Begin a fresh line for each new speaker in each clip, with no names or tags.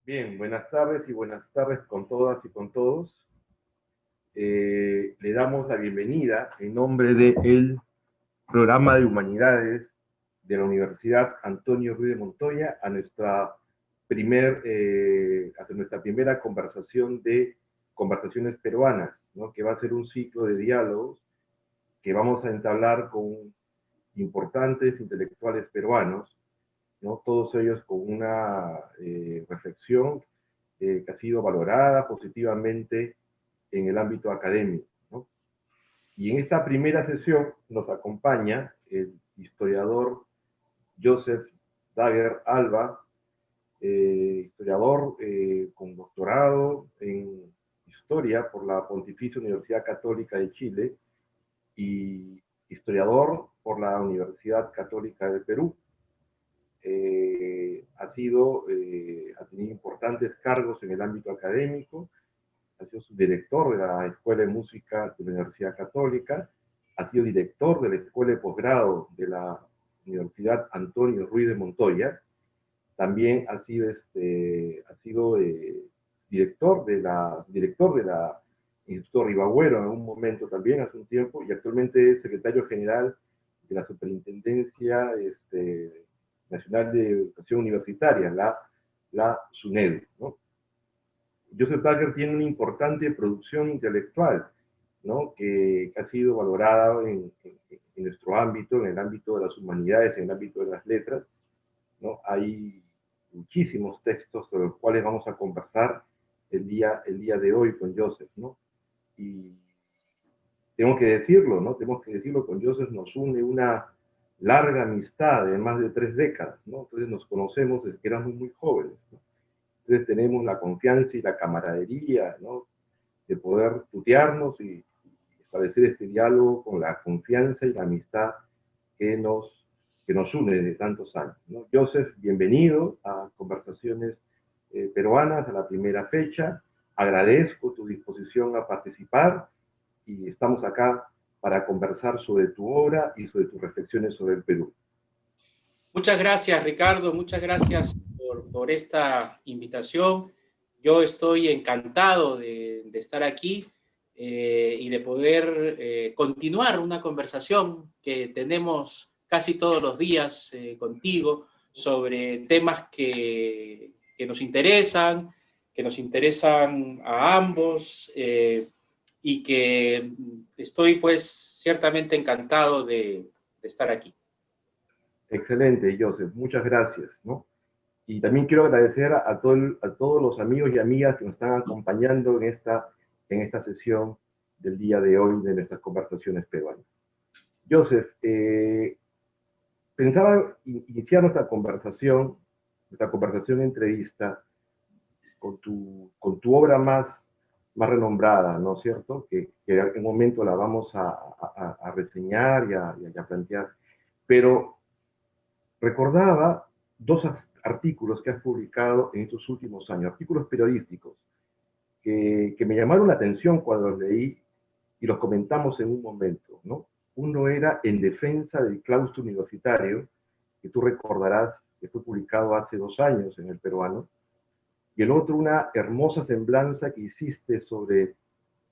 Bien, buenas tardes y buenas tardes con todas y con todos. Le damos la bienvenida en nombre del programa de Humanidades de la Universidad Antonio Ruiz de Montoya a nuestra primera conversación de conversaciones peruanas, ¿no? Que va a ser un ciclo de diálogos que vamos a entablar con importantes intelectuales peruanos, ¿no? Todos ellos con una reflexión que ha sido valorada positivamente en el ámbito académico, ¿no? Y en esta primera sesión nos acompaña el historiador Joseph Daguerre Alba, historiador con doctorado en historia por la Pontificia Universidad Católica de Chile y historiador por la Universidad Católica de Perú. Ha tenido importantes cargos en el ámbito académico, ha sido subdirector de la Escuela de Música de la Universidad Católica, ha sido director de la Escuela de Posgrado de la Universidad Antonio Ruiz de Montoya, también ha sido director de la Instituto Ribagüero en un momento también, hace un tiempo, y actualmente es secretario general de la Superintendencia Nacional de Educación Universitaria, la SUNED, ¿no? Joseph Daguerre tiene una importante producción intelectual, ¿no? Que ha sido valorada en nuestro ámbito, en el ámbito de las humanidades, en el ámbito de las letras, ¿no? Hay muchísimos textos sobre los cuales vamos a conversar el día de hoy con Joseph, ¿no? Y tengo que decirlo, ¿no? Tenemos que decirlo, con Joseph nos une una larga amistad de más de 3 décadas, ¿no? Entonces nos conocemos desde que éramos muy jóvenes, ¿no? Entonces tenemos la confianza y la camaradería, ¿no? De poder tutearnos y establecer este diálogo con la confianza y la amistad que nos, que nos une desde tantos años, ¿no? Joseph, bienvenido a Conversaciones Peruanas, a la primera fecha. Agradezco tu disposición a participar y estamos acá para conversar sobre tu obra y sobre tus reflexiones sobre el Perú.
Muchas gracias, Ricardo. Muchas gracias por esta invitación. Yo estoy encantado de estar aquí y de poder continuar una conversación que tenemos casi todos los días contigo sobre temas que nos interesan a ambos y que estoy pues ciertamente encantado de estar aquí.
Excelente, Joseph. Muchas gracias, ¿no? Y también quiero agradecer a todos los amigos y amigas que nos están acompañando en esta sesión del día de hoy de nuestras conversaciones peruanas. Joseph, pensaba iniciar nuestra conversación entrevista con tu obra más renombrada, ¿no es cierto? Que en algún momento la vamos a reseñar y a plantear. Pero recordaba dos artículos que has publicado en estos últimos años, artículos periodísticos, que me llamaron la atención cuando los leí y los comentamos en un momento, ¿no? Uno era En defensa del claustro universitario, que tú recordarás que fue publicado hace 2 años en El Peruano, y el otro una hermosa semblanza que hiciste sobre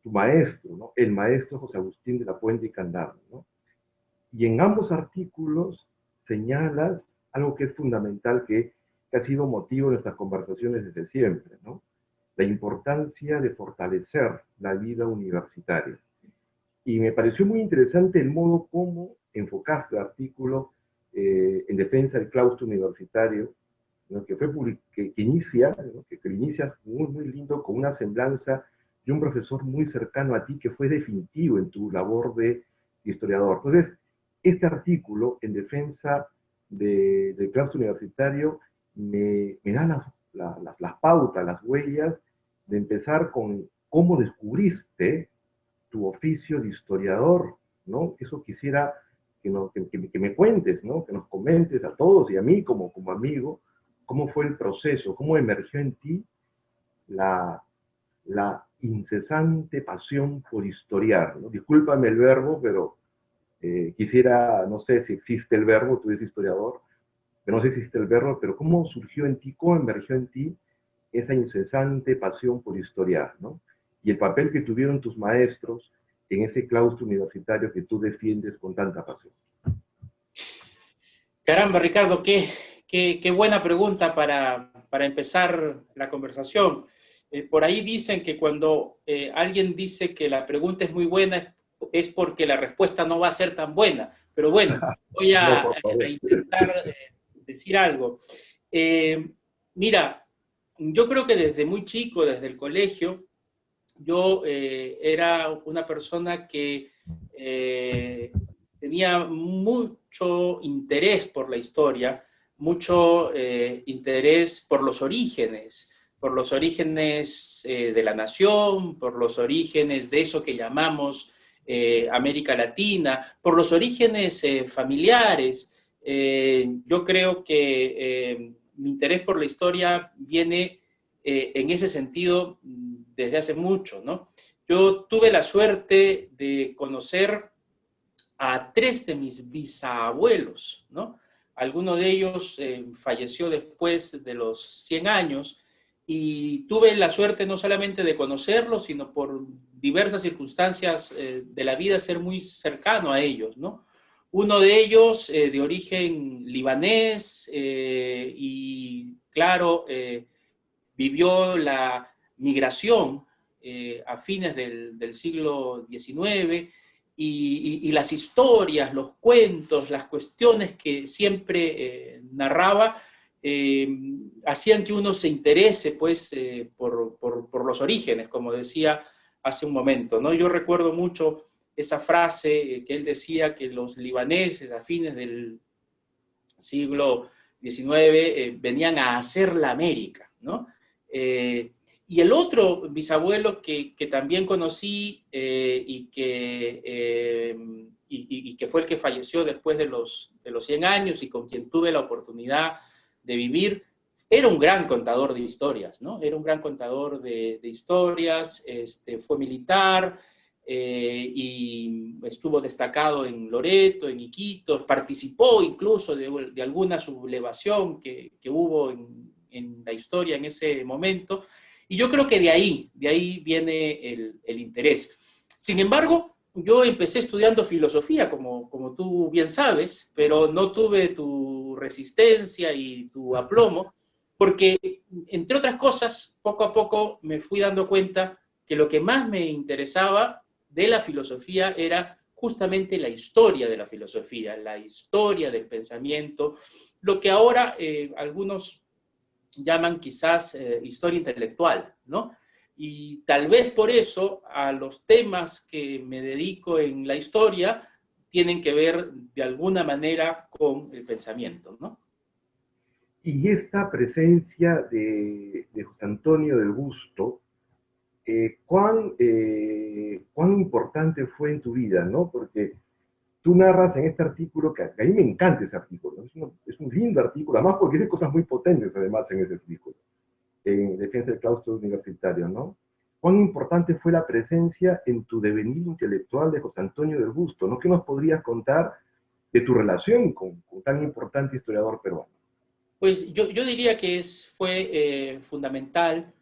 tu maestro, ¿no? El maestro José Agustín de la Puente y Candamo, ¿no? Y en ambos artículos señalas algo que es fundamental, que ha sido motivo de nuestras conversaciones desde siempre, ¿no? La importancia de fortalecer la vida universitaria. Y me pareció muy interesante el modo como enfocaste el artículo en defensa del claustro universitario, ¿no? que inicia, ¿no? que inicias muy, muy lindo con una semblanza de un profesor muy cercano a ti que fue definitivo en tu labor de historiador. Entonces, este artículo en defensa del claustro universitario me da las pautas, las huellas de empezar con cómo descubriste tu oficio de historiador, ¿no? Eso quisiera que me cuentes, ¿no? Que nos comentes a todos y a mí como amigo, cómo fue el proceso, cómo emergió en ti la, la incesante pasión por historiar, ¿no? Discúlpame el verbo, pero quisiera, no sé si existe el verbo, tú eres historiador, pero no sé si existe el verbo, pero cómo surgió en ti, cómo emergió en ti esa incesante pasión por historiar, ¿no? Y el papel que tuvieron tus maestros en ese claustro universitario que tú defiendes con tanta pasión.
Caramba, Ricardo, qué buena pregunta para empezar la conversación. Por ahí dicen que cuando alguien dice que la pregunta es muy buena es porque la respuesta no va a ser tan buena. Pero bueno, voy
No,
a
por favor.
intentar decir algo. Mira, yo creo que desde muy chico, desde el colegio, yo era una persona que tenía mucho interés por la historia, mucho interés por los orígenes de la nación, por los orígenes de eso que llamamos América Latina, por los orígenes familiares. Yo creo que mi interés por la historia viene en ese sentido desde hace mucho, ¿no? Yo tuve la suerte de conocer a 3 de mis bisabuelos, ¿no? Alguno de ellos falleció después de los 100 años y tuve la suerte no solamente de conocerlos, sino por diversas circunstancias de la vida ser muy cercano a ellos, ¿no? Uno de ellos de origen libanés y, claro, vivió la migración a fines del siglo XIX y las historias, los cuentos, las cuestiones que siempre narraba hacían que uno se interese pues, por los orígenes, como decía hace un momento, ¿no? Yo recuerdo mucho esa frase que él decía que los libaneses a fines del siglo XIX venían a hacer la América, ¿no? Y el otro bisabuelo que también conocí y que fue el que falleció después de los 100 años y con quien tuve la oportunidad de vivir, era un gran contador de historias, ¿no? Era un gran contador de historias, fue militar, y estuvo destacado en Loreto, en Iquitos, participó incluso de alguna sublevación que hubo en la historia en ese momento, y yo creo que de ahí viene el interés. Sin embargo, yo empecé estudiando filosofía, como tú bien sabes, pero no tuve tu resistencia y tu aplomo, porque, entre otras cosas, poco a poco me fui dando cuenta que lo que más me interesaba de la filosofía era justamente la historia de la filosofía, la historia del pensamiento, lo que ahora algunos llaman quizás historia intelectual, ¿no? Y tal vez por eso a los temas que me dedico en la historia tienen que ver de alguna manera con el pensamiento, ¿no?
Y esta presencia de José Antonio del Busto, ¿cuán importante fue en tu vida, ¿no? Porque tú narras en este artículo, que a mí me encanta ese artículo, ¿no? Es un lindo artículo, además porque dice cosas muy potentes además en ese artículo, en defensa del claustro universitario, ¿no? ¿Cuán importante fue la presencia en tu devenir intelectual de José Antonio del Busto, ¿no? ¿Qué nos podrías contar de tu relación con tan importante historiador peruano?
Pues yo diría que fue fundamental,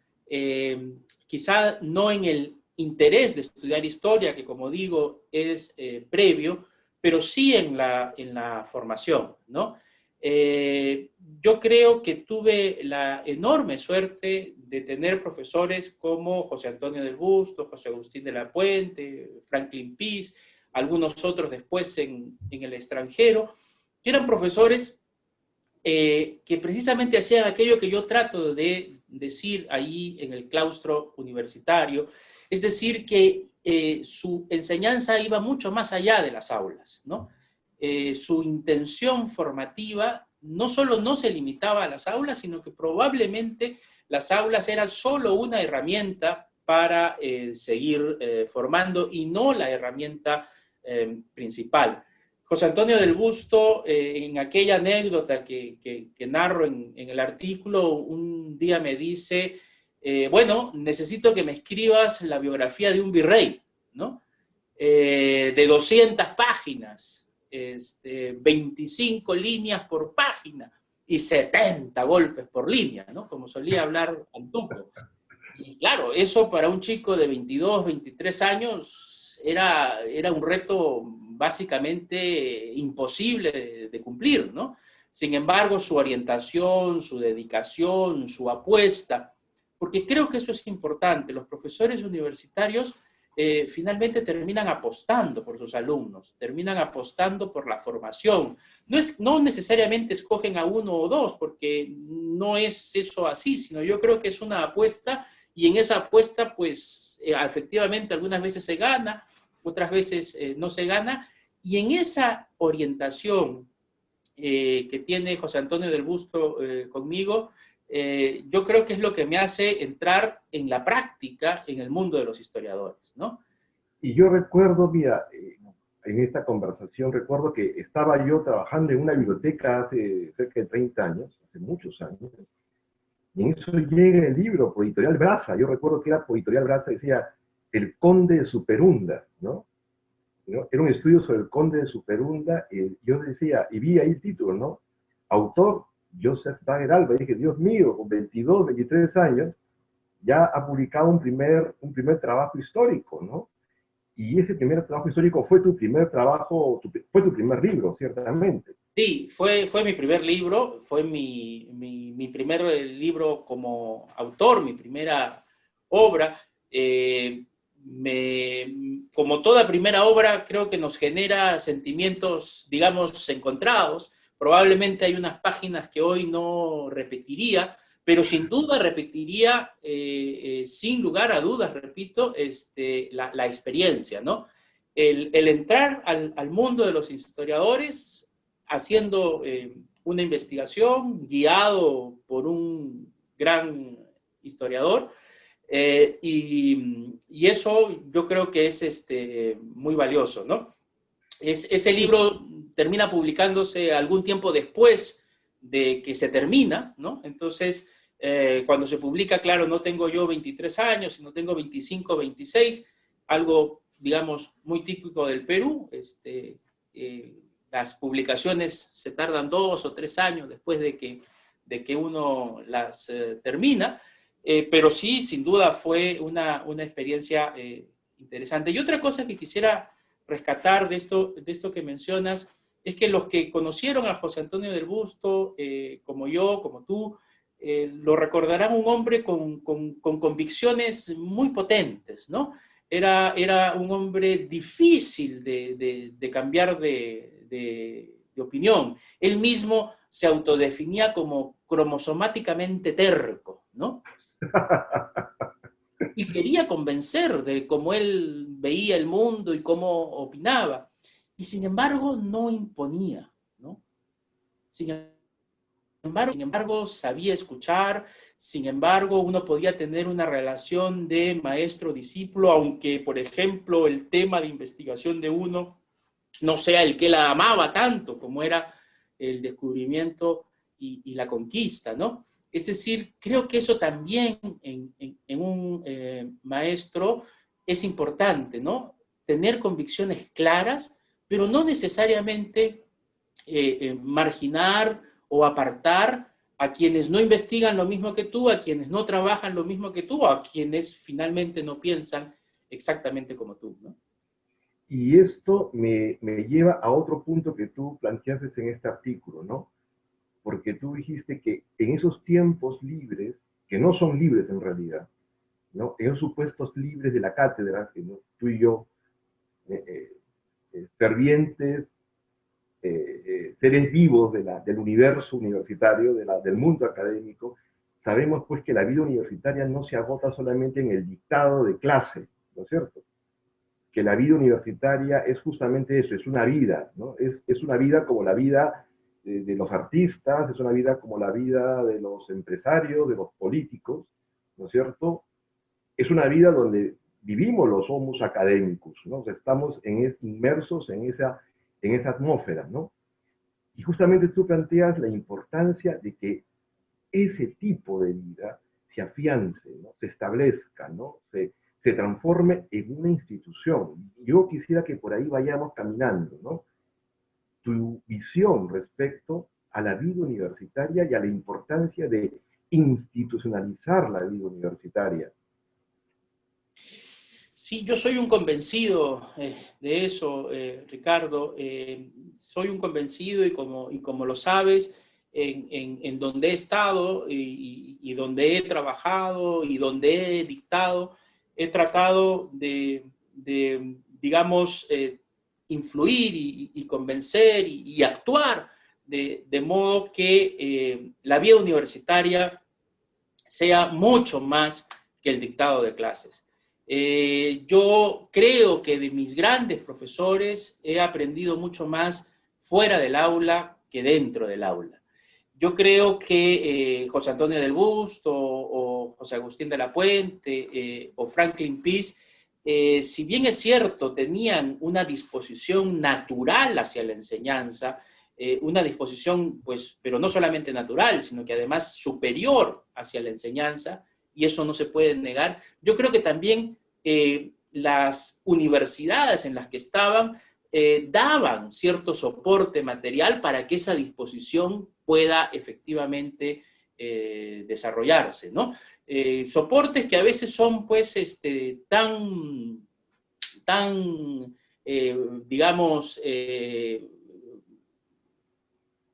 quizá no en el interés de estudiar historia, que como digo es previo, pero sí en la formación, ¿no? Yo creo que tuve la enorme suerte de tener profesores como José Antonio del Busto, José Agustín de la Puente, Franklin Pease, algunos otros después en el extranjero, que eran profesores que precisamente hacían aquello que yo trato de decir ahí en el claustro universitario, es decir, que su enseñanza iba mucho más allá de las aulas, ¿no? Su intención formativa no solo no se limitaba a las aulas, sino que probablemente las aulas eran solo una herramienta para seguir formando y no la herramienta principal. José Antonio del Busto, en aquella anécdota que narro en el artículo, un día me dice, bueno, necesito que me escribas la biografía de un virrey, ¿no? De 200 páginas, 25 líneas por página. y 70 golpes por línea, ¿no? Como solía hablar Antuco. Y claro, eso para un chico de 22, 23 años era un reto básicamente imposible de cumplir, ¿no? Sin embargo, su orientación, su dedicación, su apuesta, porque creo que eso es importante, los profesores universitarios finalmente terminan apostando por sus alumnos, terminan apostando por la formación. No necesariamente escogen a uno o dos, porque no es eso así, sino yo creo que es una apuesta y en esa apuesta, pues, efectivamente, algunas veces se gana, otras veces no se gana, y en esa orientación que tiene José Antonio del Busto conmigo, yo creo que es lo que me hace entrar en la práctica en el mundo de los historiadores, ¿no?
Y yo recuerdo, mira, en esta conversación recuerdo que estaba yo trabajando en una biblioteca hace cerca de 30 años, hace muchos años, y en eso llega el libro por Editorial Brasa. Yo recuerdo que era por Editorial Brasa, decía El Conde de Superunda, ¿no? ¿No? Era un estudio sobre el Conde de Superunda, y yo decía, y vi ahí el título, ¿no? Autor, Joseph Daguerre Alba, y dije, Dios mío, con 22, 23 años, ya ha publicado un primer trabajo histórico, ¿no? Y ese primer trabajo histórico fue tu primer trabajo, fue tu primer libro, ciertamente.
Sí, fue mi primer libro, fue mi primer libro como autor, mi primera obra. Como toda primera obra, creo que nos genera sentimientos, digamos, encontrados. Probablemente hay unas páginas que hoy no repetiría, pero sin duda repetiría, sin lugar a dudas, repito, la experiencia, ¿no? El entrar al mundo de los historiadores haciendo una investigación guiado por un gran historiador, y eso yo creo que es muy valioso, ¿no? Ese libro termina publicándose algún tiempo después de que se termina, ¿no? Entonces, cuando se publica, claro, no tengo yo 23 años, sino tengo 25, 26, algo, digamos, muy típico del Perú. Las publicaciones se tardan 2 o 3 años después de que uno las termina, pero sí, sin duda fue una experiencia interesante. Y otra cosa que quisiera rescatar de esto que mencionas es que los que conocieron a José Antonio del Busto, como yo, como tú, lo recordarán un hombre con convicciones muy potentes, ¿no? Era un hombre difícil de cambiar de opinión. Él mismo se autodefinía como cromosomáticamente terco, ¿no? Y quería convencer de cómo él veía el mundo y cómo opinaba. Y sin embargo, no imponía, ¿no? Sin embargo, sabía escuchar, sin embargo, uno podía tener una relación de maestro-discípulo, aunque, por ejemplo, el tema de investigación de uno no sea el que la amaba tanto como era el descubrimiento y la conquista, ¿no? Es decir, creo que eso también en un maestro es importante, ¿no? Tener convicciones claras, pero no necesariamente marginar o apartar a quienes no investigan lo mismo que tú, a quienes no trabajan lo mismo que tú, a quienes finalmente no piensan exactamente como tú, ¿no?
Y esto me lleva a otro punto que tú planteaste en este artículo, ¿no? Porque tú dijiste que en esos tiempos libres, que no son libres en realidad, ¿no? En esos supuestos libres de la cátedra, que ¿no? Tú y yo, fervientes seres vivos del universo universitario, del mundo académico, sabemos pues que la vida universitaria no se agota solamente en el dictado de clase, ¿no es cierto? Que la vida universitaria es justamente eso, es una vida, ¿no? Es una vida como la vida de los artistas, es una vida como la vida de los empresarios, de los políticos, ¿no es cierto? Es una vida donde vivimos los homos académicos, ¿no? O sea, estamos inmersos en esa atmósfera, ¿no? Y justamente tú planteas la importancia de que ese tipo de vida se afiance, ¿no? Se establezca, ¿no? Se transforme en una institución. Yo quisiera que por ahí vayamos caminando, ¿no? Tu visión respecto a la vida universitaria y a la importancia de institucionalizar la vida universitaria.
Sí, yo soy un convencido de eso, Ricardo. Soy un convencido y como lo sabes, en donde he estado y donde he trabajado y donde he dictado, he tratado digamos, influir y convencer y actuar de modo que la vida universitaria sea mucho más que el dictado de clases. Yo creo que de mis grandes profesores he aprendido mucho más fuera del aula que dentro del aula. Yo creo que José Antonio del Busto o José Agustín de la Puente o Franklin Pease, si bien es cierto, tenían una disposición natural hacia la enseñanza, una disposición, pues, pero no solamente natural, sino que además superior hacia la enseñanza, y eso no se puede negar. Yo creo que también las universidades en las que estaban daban cierto soporte material para que esa disposición pueda efectivamente desarrollarse, ¿no? Soportes que a veces son, pues, tan digamos,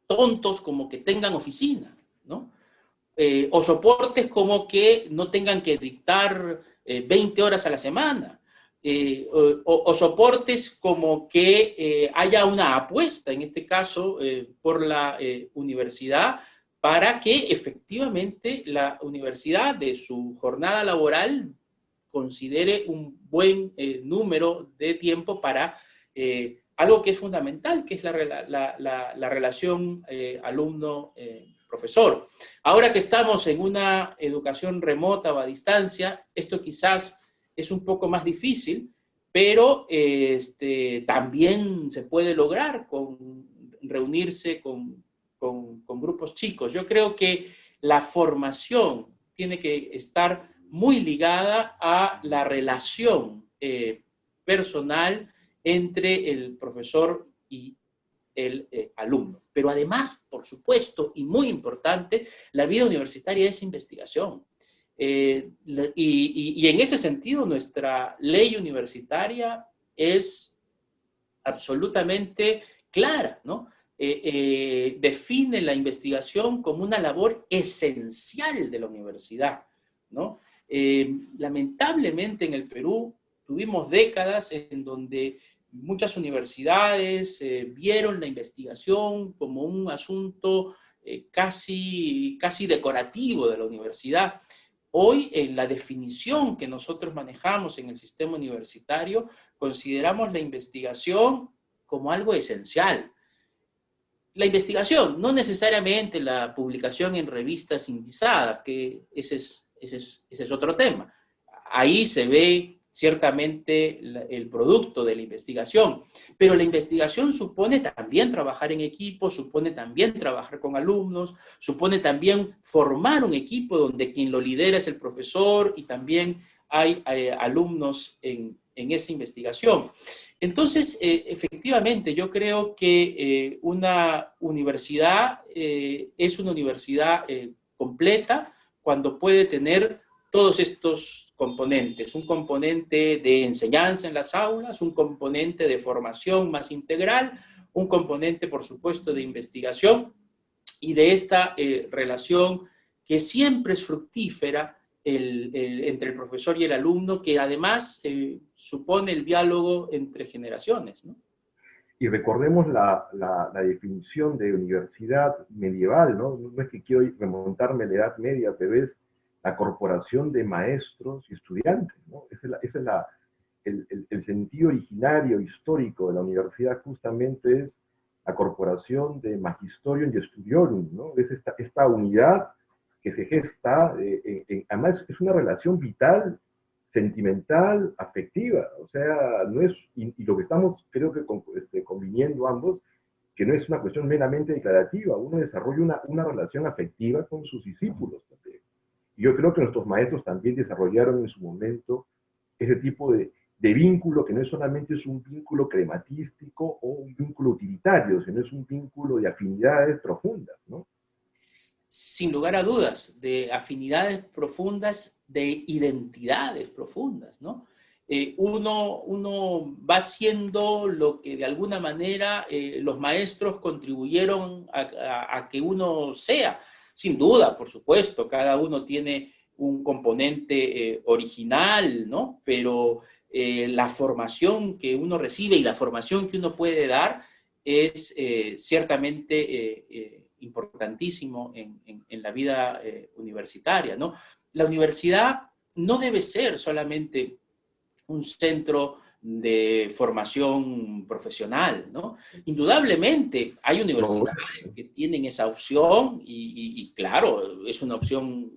tontos como que tengan oficina, ¿no? O soportes como que no tengan que dictar 20 horas a la semana, o soportes como que haya una apuesta, en este caso, por la universidad, para que efectivamente la universidad de su jornada laboral considere un buen número de tiempo para algo que es fundamental, que es la relación alumno-profesor. Ahora que estamos en una educación remota o a distancia, esto quizás es un poco más difícil, pero también se puede lograr con reunirse con grupos chicos. Yo creo que la formación tiene que estar muy ligada a la relación personal entre el profesor y el alumno. Pero además, por supuesto, y muy importante, la vida universitaria es investigación. Y en ese sentido, nuestra ley universitaria es absolutamente clara, ¿no? Define la investigación como una labor esencial de la universidad, ¿no? Lamentablemente en el Perú tuvimos décadas en donde muchas universidades vieron la investigación como un asunto casi decorativo de la universidad. Hoy, en la definición que nosotros manejamos en el sistema universitario, consideramos la investigación como algo esencial. La investigación, no necesariamente la publicación en revistas indizadas, que ese es otro tema. Ahí se ve ciertamente el producto de la investigación, pero la investigación supone también trabajar en equipo, supone también trabajar con alumnos, supone también formar un equipo donde quien lo lidera es el profesor y también hay alumnos en esa investigación. Entonces, efectivamente, yo creo que una universidad es una universidad completa cuando puede tener todos estos componentes. Un componente de enseñanza en las aulas, un componente de formación más integral, un componente, por supuesto, de investigación y de esta relación que siempre es fructífera entre el profesor y el alumno, que además supone el diálogo entre generaciones, ¿no?
Y recordemos la definición de universidad medieval, ¿no? No es que quiero remontarme a la Edad Media, pero es la corporación de maestros y estudiantes, ¿no? Ese es el sentido originario, histórico de la universidad, justamente es la corporación de magisterium y studiorum, ¿no? Es esta unidad que se gesta, además es una relación vital, sentimental, afectiva, o sea, no es, y lo que estamos, creo que conviniendo ambos, que no es una cuestión meramente declarativa, uno desarrolla una relación afectiva con sus discípulos también. Y yo creo que nuestros maestros también desarrollaron en su momento ese tipo de de vínculo que no es solamente es un vínculo crematístico o un vínculo utilitario, sino es un vínculo de afinidades profundas, ¿no?
Sin lugar a dudas, de afinidades profundas, de identidades profundas, ¿no? Uno va haciendo lo que de alguna manera los maestros contribuyeron a que uno sea. Sin duda, por supuesto, cada uno tiene un componente original, ¿no? Pero la formación que uno recibe y la formación que uno puede dar es ciertamente importantísimo en la vida universitaria, ¿no? La universidad no debe ser solamente un centro de formación profesional, ¿no? Indudablemente hay
No,
universidades que tienen esa opción y claro, es una opción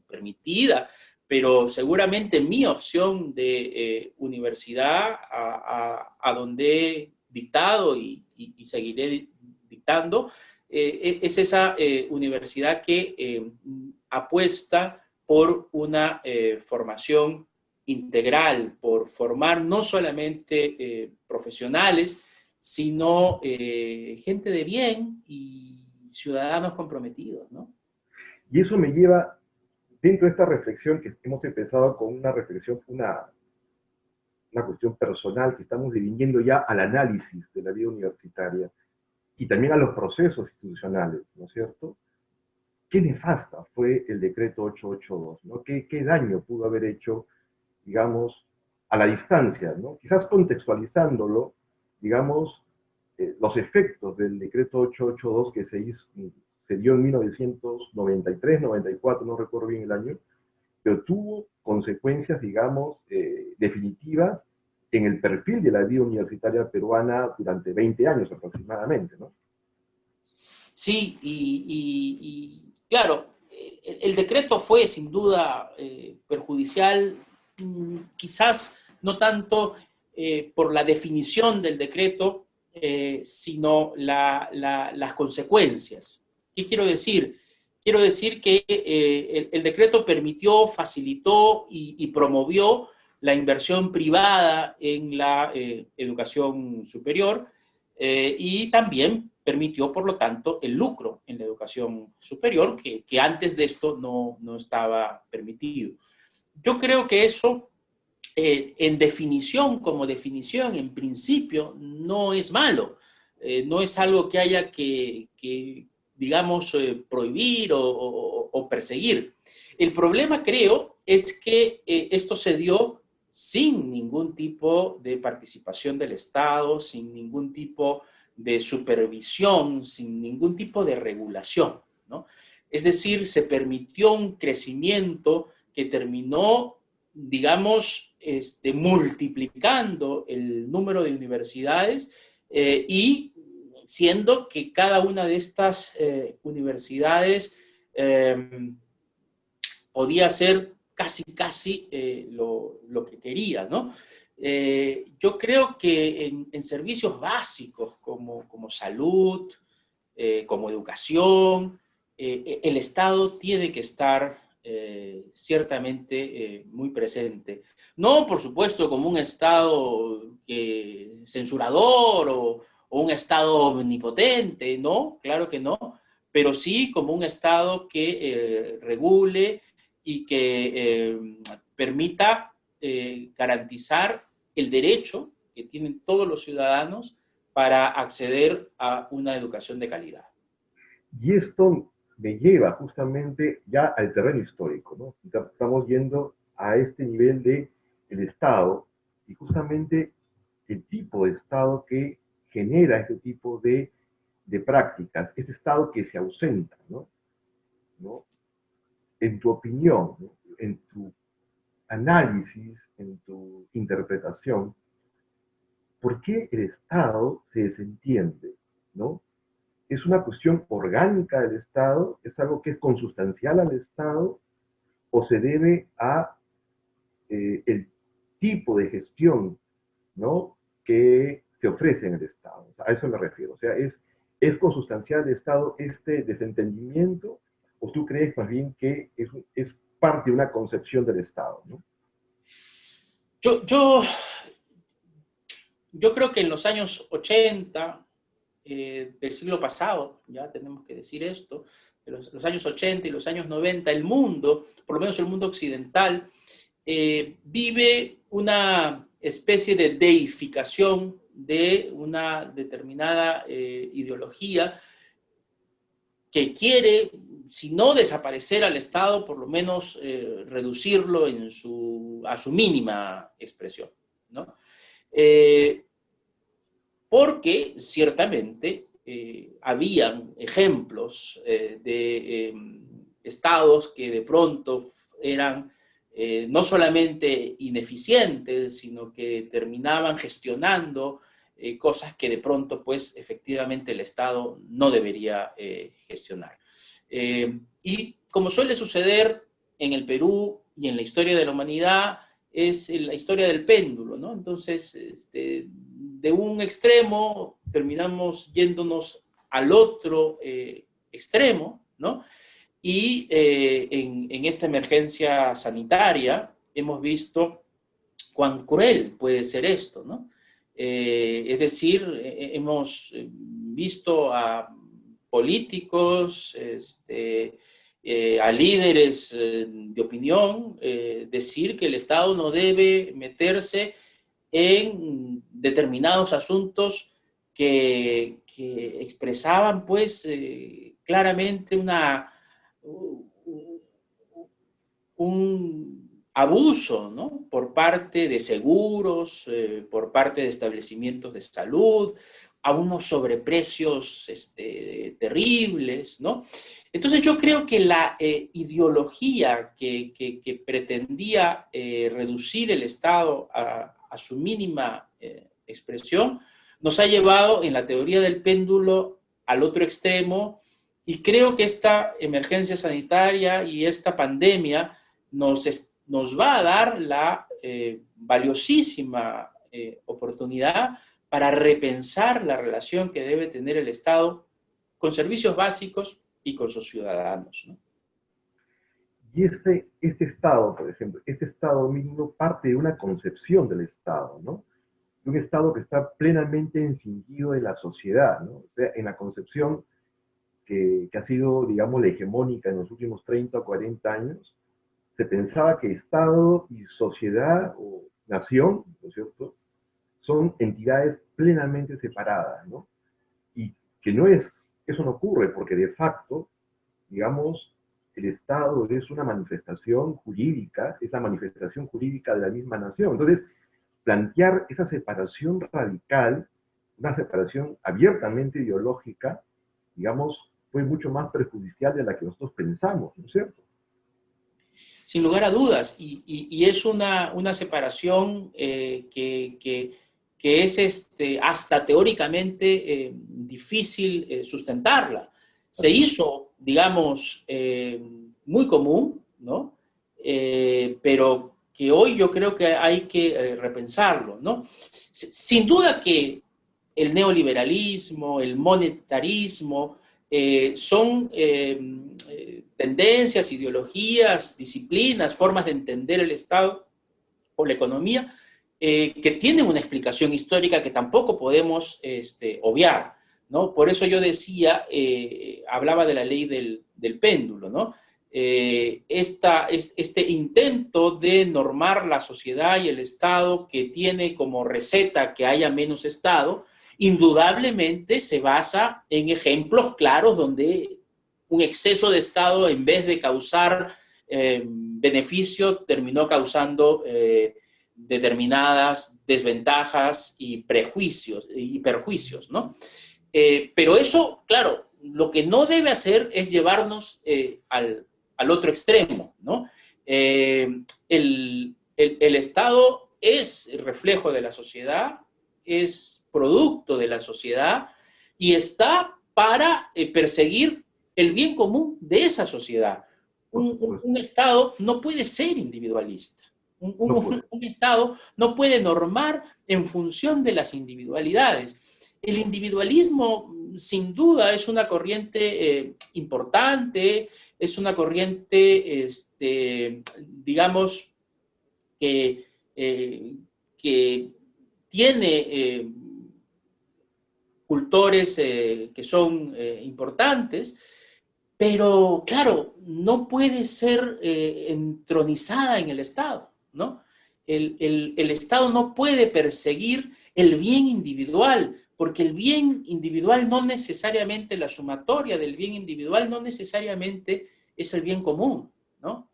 permitida, pero seguramente mi opción de universidad a donde he dictado y seguiré dictando es esa universidad que apuesta por una formación integral, por formar no solamente profesionales, sino gente de bien y ciudadanos comprometidos, ¿no?
y eso me lleva, dentro de esta reflexión que hemos empezado con una reflexión, una cuestión personal que estamos dirigiendo ya al análisis de la vida universitaria y también a los procesos institucionales, ¿no es cierto? Qué nefasta fue el decreto 882, ¿no? Qué daño pudo haber hecho, digamos, a la distancia, ¿no? Quizás contextualizándolo, digamos, los efectos del decreto 882 que se dio en 1993, 94, no recuerdo bien el año, pero tuvo consecuencias, digamos, definitivas en el perfil de la vida universitaria peruana durante 20 años aproximadamente, ¿no?
Sí, claro, el decreto fue sin duda perjudicial, quizás no tanto por la definición del decreto, sino las consecuencias. ¿Qué quiero decir? Quiero decir que el decreto permitió, facilitó y promovió la inversión privada en la educación superior y también permitió, por lo tanto, el lucro en la educación superior, que antes de esto no estaba permitido. Yo creo que eso, en definición, como definición, en principio, no es malo. No es algo que haya que digamos, prohibir o perseguir. El problema, creo, es que esto se dio sin ningún tipo de participación del Estado, sin ningún tipo de supervisión, sin ningún tipo de regulación, ¿no? Es decir, se permitió un crecimiento que terminó, digamos, multiplicando el número de universidades y siendo que cada una de estas universidades podía hacer casi lo que quería, ¿no? Yo creo que en servicios básicos como salud, como educación, el Estado tiene que estar ciertamente muy presente. No, por supuesto, como un Estado censurador o un Estado omnipotente, no, claro que no, pero sí como un Estado que regule y que permita garantizar el derecho que tienen todos los ciudadanos para acceder a una educación de calidad.
Y esto me lleva justamente ya al terreno histórico, ¿no? Estamos yendo a este nivel de el Estado y justamente el tipo de Estado que genera este tipo de prácticas, ese Estado que se ausenta, ¿no? ¿No? En tu opinión, ¿no? En tu análisis, en tu interpretación, ¿por qué el Estado se desentiende? ¿No? ¿Es una cuestión orgánica del Estado? ¿Es algo que es consustancial al Estado? ¿O se debe a el tipo de gestión, ¿no?, que se ofrece en el Estado? O sea, a eso me refiero. O sea, ¿es consustancial al Estado este desentendimiento? ¿O tú crees más bien que es parte de una concepción del Estado, ¿no?
Yo yo creo que en los años 80 del siglo pasado, ya tenemos que decir esto, de los años 80 y los años 90, el mundo, por lo menos el mundo occidental, vive una especie de deificación de una determinada ideología que quiere, si no desaparecer al Estado, por lo menos reducirlo a su mínima expresión, ¿no? Porque ciertamente habían ejemplos de estados que de pronto eran no solamente ineficientes, sino que terminaban gestionando cosas que de pronto, pues, efectivamente el Estado no debería gestionar. Y como suele suceder en el Perú y en la historia de la humanidad, es la historia del péndulo, ¿no? Entonces, de un extremo terminamos yéndonos al otro extremo, ¿no? Y en esta emergencia sanitaria hemos visto cuán cruel puede ser esto, ¿no? Es decir, hemos visto a políticos, a líderes de opinión decir que el Estado no debe meterse en determinados asuntos que expresaban, pues, claramente un abuso, ¿no? Por parte de seguros, por parte de establecimientos de salud, a unos sobreprecios terribles, ¿no? Entonces yo creo que la ideología que pretendía reducir el Estado a su mínima expresión nos ha llevado en la teoría del péndulo al otro extremo, y creo que esta emergencia sanitaria y esta pandemia nos va a dar la valiosísima oportunidad para repensar la relación que debe tener el Estado con servicios básicos y con sus ciudadanos, ¿no?
Y este Estado, por ejemplo, este Estado mismo parte de una concepción del Estado, ¿no? De un Estado que está plenamente encindido de la sociedad, ¿no? O sea, en la concepción que ha sido, digamos, la hegemónica en los últimos 30 o 40 años, se pensaba que Estado y sociedad o nación, ¿no es cierto?, son entidades plenamente separadas, ¿no? Y que eso no ocurre porque de facto, digamos, el Estado es una manifestación jurídica, es la manifestación jurídica de la misma nación. Entonces, plantear esa separación radical, una separación abiertamente ideológica, digamos, fue mucho más perjudicial de la que nosotros pensamos, ¿no es cierto?
Sin lugar a dudas, y es una separación que es hasta teóricamente difícil sustentarla. Se hizo, digamos, muy común, ¿no? Pero que hoy yo creo que hay que repensarlo, ¿no? Sin duda que el neoliberalismo, el monetarismo, son tendencias, ideologías, disciplinas, formas de entender el Estado o la economía que tienen una explicación histórica que tampoco podemos obviar, ¿no? Por eso yo decía, hablaba de la ley del péndulo, ¿no? Este intento de normar la sociedad y el Estado, que tiene como receta que haya menos Estado, indudablemente se basa en ejemplos claros donde un exceso de Estado, en vez de causar beneficio, terminó causando determinadas desventajas y prejuicios y perjuicios, ¿no? Pero eso, claro, lo que no debe hacer es llevarnos al otro extremo, ¿no? El Estado es el reflejo de la sociedad, es producto de la sociedad y está para perseguir el bien común de esa sociedad. Un Estado no puede ser individualista. Un Estado no puede normar en función de las individualidades. El individualismo, sin duda, es una corriente importante, es una corriente, digamos, que tiene cultores que son importantes, pero claro, no puede ser entronizada en el Estado, ¿no? El Estado no puede perseguir el bien individual, porque el bien individual no necesariamente, la sumatoria del bien individual no necesariamente es el bien común, ¿no?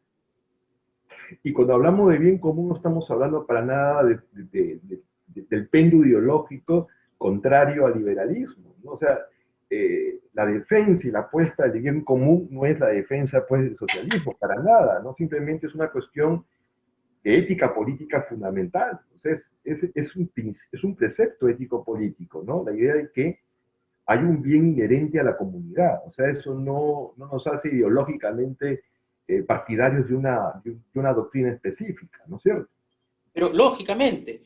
Y cuando hablamos de bien común no estamos hablando para nada del péndulo ideológico contrario al liberalismo, ¿no? O sea, la defensa y la apuesta del bien común no es la defensa pues, del socialismo, para nada, ¿no? Simplemente es una cuestión de ética política fundamental. O sea, es un precepto ético-político, ¿no? La idea de que hay un bien inherente a la comunidad. O sea, eso no nos hace ideológicamente partidarios de una doctrina específica, ¿no es cierto?
Pero lógicamente,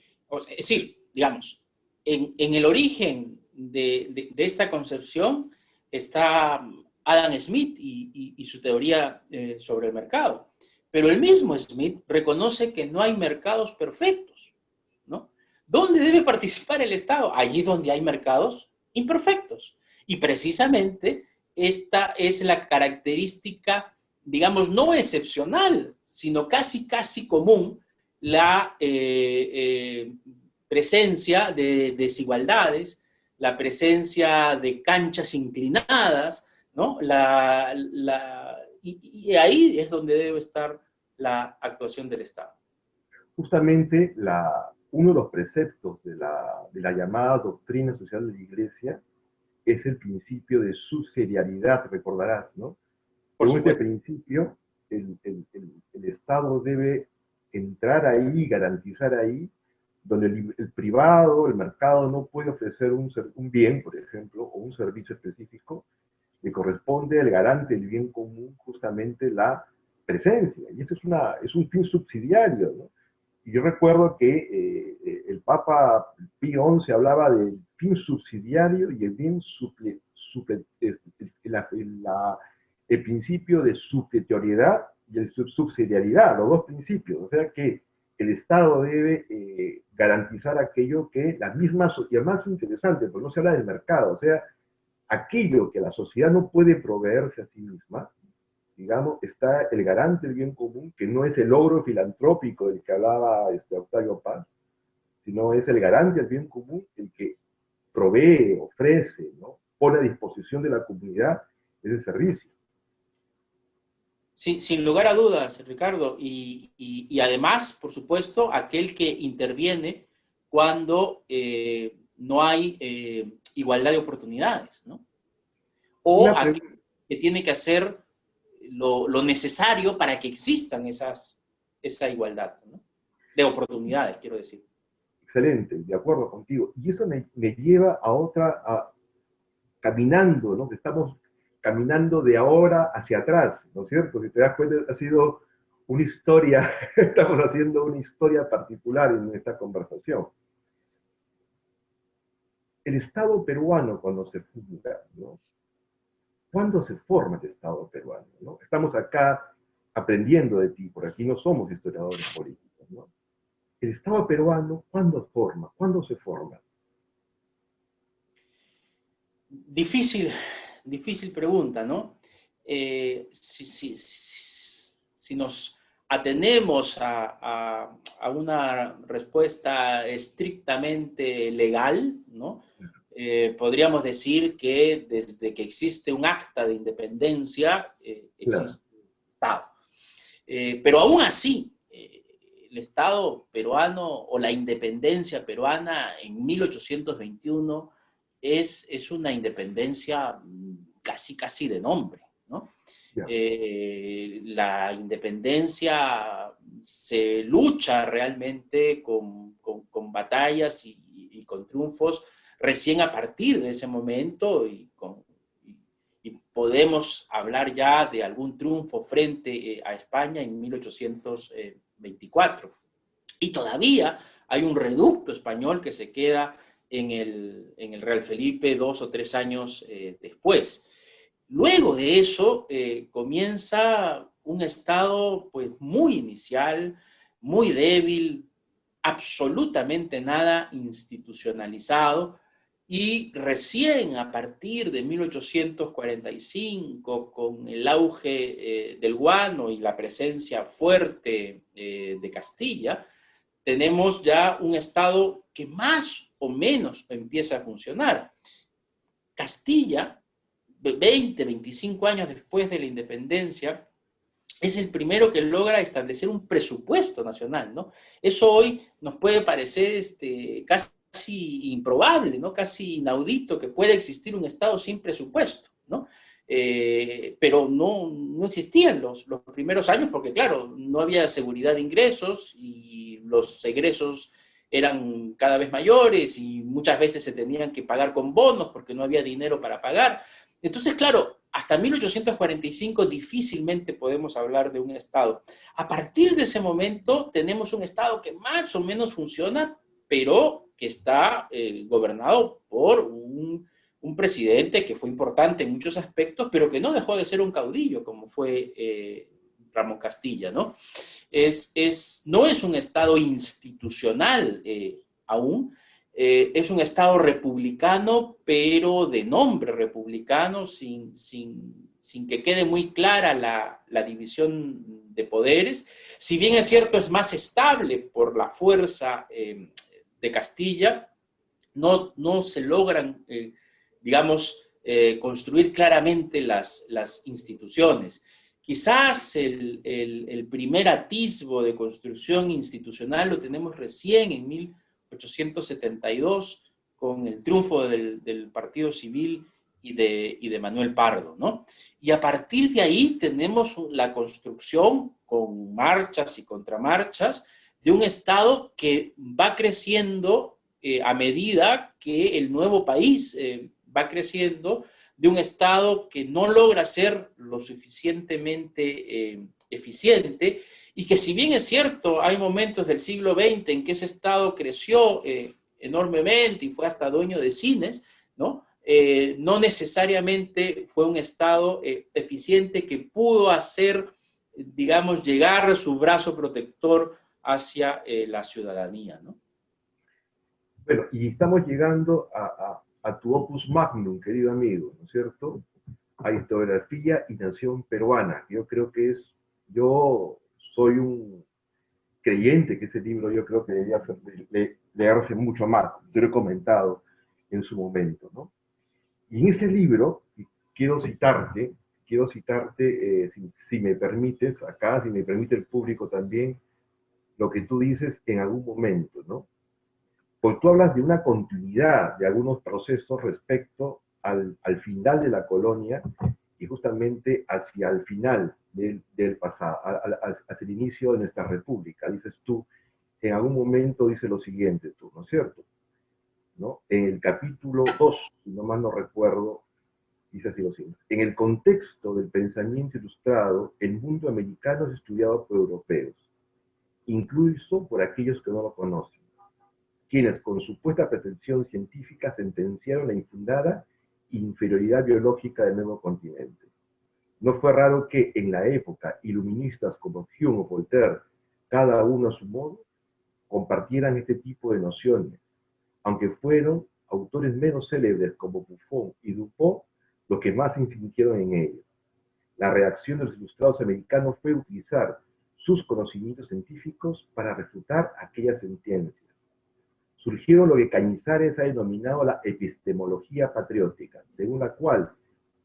es decir, digamos, en el origen de esta concepción está Adam Smith y su teoría sobre el mercado. Pero el mismo Smith reconoce que no hay mercados perfectos, ¿no? ¿Dónde debe participar el Estado? Allí donde hay mercados imperfectos. Y precisamente esta es la característica, digamos, no excepcional, sino casi común, la presencia de desigualdades, la presencia de canchas inclinadas, ¿no? Y ahí es donde debe estar la actuación del Estado.
Justamente uno de los preceptos de la llamada doctrina social de la Iglesia es el principio de subsidiariedad, recordarás, ¿no?
Por
Según este
supuesto.
principio, el Estado debe entrar ahí, garantizar ahí, donde el privado, el mercado no puede ofrecer un bien, por ejemplo, o un servicio específico, le corresponde al garante del bien común justamente la presencia. Y eso es un fin subsidiario, ¿no? Y yo recuerdo que el Papa Pío XI hablaba del fin subsidiario y el bien el principio de supletoriedad y el subsidiariedad, los dos principios. O sea que el Estado debe garantizar aquello que las mismas, y es más interesante, porque no se habla del mercado, o sea, aquello que la sociedad no puede proveerse a sí misma, digamos, está el garante del bien común, que no es el logro filantrópico del que hablaba Octavio Paz, sino es el garante del bien común, el que provee, ofrece, ¿no? Pone a disposición de la comunidad ese servicio.
Sin lugar a dudas, Ricardo. Y además, por supuesto, aquel que interviene cuando no hay igualdad de oportunidades, ¿no? O aquel que tiene que hacer lo necesario para que existan esa igualdad, ¿no? De oportunidades, quiero decir.
Excelente, de acuerdo contigo. Y eso me lleva caminando, ¿no? Estamos caminando de ahora hacia atrás, ¿no es cierto? Si te das cuenta, ha sido una historia, estamos haciendo una historia particular en esta conversación. El Estado peruano cuando se funda, ¿no? ¿Cuándo se forma el Estado peruano? ¿No? Estamos acá aprendiendo de ti, por aquí no somos historiadores políticos, ¿no? El Estado peruano, ¿cuándo se forma?
Difícil pregunta, ¿no? Si nos atenemos a una respuesta estrictamente legal, ¿no? Podríamos decir que desde que existe un acta de independencia, existe Estado. Pero aún así, el Estado peruano o la independencia peruana en 1821 es una independencia casi de nombre, ¿no? La independencia se lucha realmente con batallas y con triunfos recién a partir de ese momento y podemos hablar ya de algún triunfo frente a España en 1824. Y todavía hay un reducto español que se queda en el Real Felipe 2 o 3 años después. Luego de eso comienza un estado pues muy inicial, muy débil, absolutamente nada institucionalizado, y recién a partir de 1845, con el auge del guano y la presencia fuerte de Castilla, tenemos ya un Estado que más o menos empieza a funcionar. Castilla, 20, 25 años después de la independencia, es el primero que logra establecer un presupuesto nacional, ¿no? Eso hoy nos puede parecer casi improbable, ¿no? Casi inaudito que pueda existir un Estado sin presupuesto, ¿no? Pero no existían los primeros años porque, claro, no había seguridad de ingresos y los egresos eran cada vez mayores y muchas veces se tenían que pagar con bonos porque no había dinero para pagar. Entonces, claro, hasta 1845 difícilmente podemos hablar de un Estado. A partir de ese momento tenemos un Estado que más o menos funciona, pero que está gobernado por un presidente que fue importante en muchos aspectos, pero que no dejó de ser un caudillo, como fue Ramón Castilla, ¿no? No es un Estado institucional aún, es un Estado republicano, pero de nombre republicano, sin que quede muy clara la división de poderes. Si bien es cierto, es más estable por la fuerza de Castilla, no se logran, digamos, construir claramente las instituciones. Quizás el primer atisbo de construcción institucional lo tenemos recién en 1872 con el triunfo del Partido Civil y de Manuel Pardo, ¿no? Y a partir de ahí tenemos la construcción con marchas y contramarchas de un Estado que va creciendo a medida que el nuevo país va creciendo, de un Estado que no logra ser lo suficientemente eficiente, y que si bien es cierto, hay momentos del siglo XX en que ese Estado creció enormemente y fue hasta dueño de cines, ¿no? No necesariamente fue un Estado eficiente que pudo hacer, digamos, llegar su brazo protector hacia la ciudadanía, ¿no?
Bueno, y estamos llegando a tu opus magnum, querido amigo, ¿no es cierto? A Historiografía y Nación Peruana. Yo creo que yo soy un creyente que ese libro yo creo que debería leerse mucho más, yo lo he comentado en su momento, ¿no? Y en ese libro, quiero citarte si me permites, acá, si me permite el público también, lo que tú dices en algún momento, ¿no? Porque tú hablas de una continuidad de algunos procesos respecto al final de la colonia y justamente hacia el final del pasado, hacia el inicio de nuestra república. Dices tú, en algún momento dice lo siguiente tú, ¿no es cierto? ¿No? En el capítulo 2, si no mal no recuerdo, dice así lo siguiente. En el contexto del pensamiento ilustrado, el mundo americano es estudiado por europeos, incluso por aquellos que no lo conocen, quienes con supuesta pretensión científica sentenciaron la infundada inferioridad biológica del nuevo continente. No fue raro que en la época iluministas como Hume o Voltaire, cada uno a su modo, compartieran este tipo de nociones, aunque fueron autores menos célebres como Buffon y Dupont los que más insistieron en ello. La reacción de los ilustrados americanos fue utilizar sus conocimientos científicos para refutar aquellas sentencias. Surgieron lo que Cañizares ha denominado la epistemología patriótica, según la cual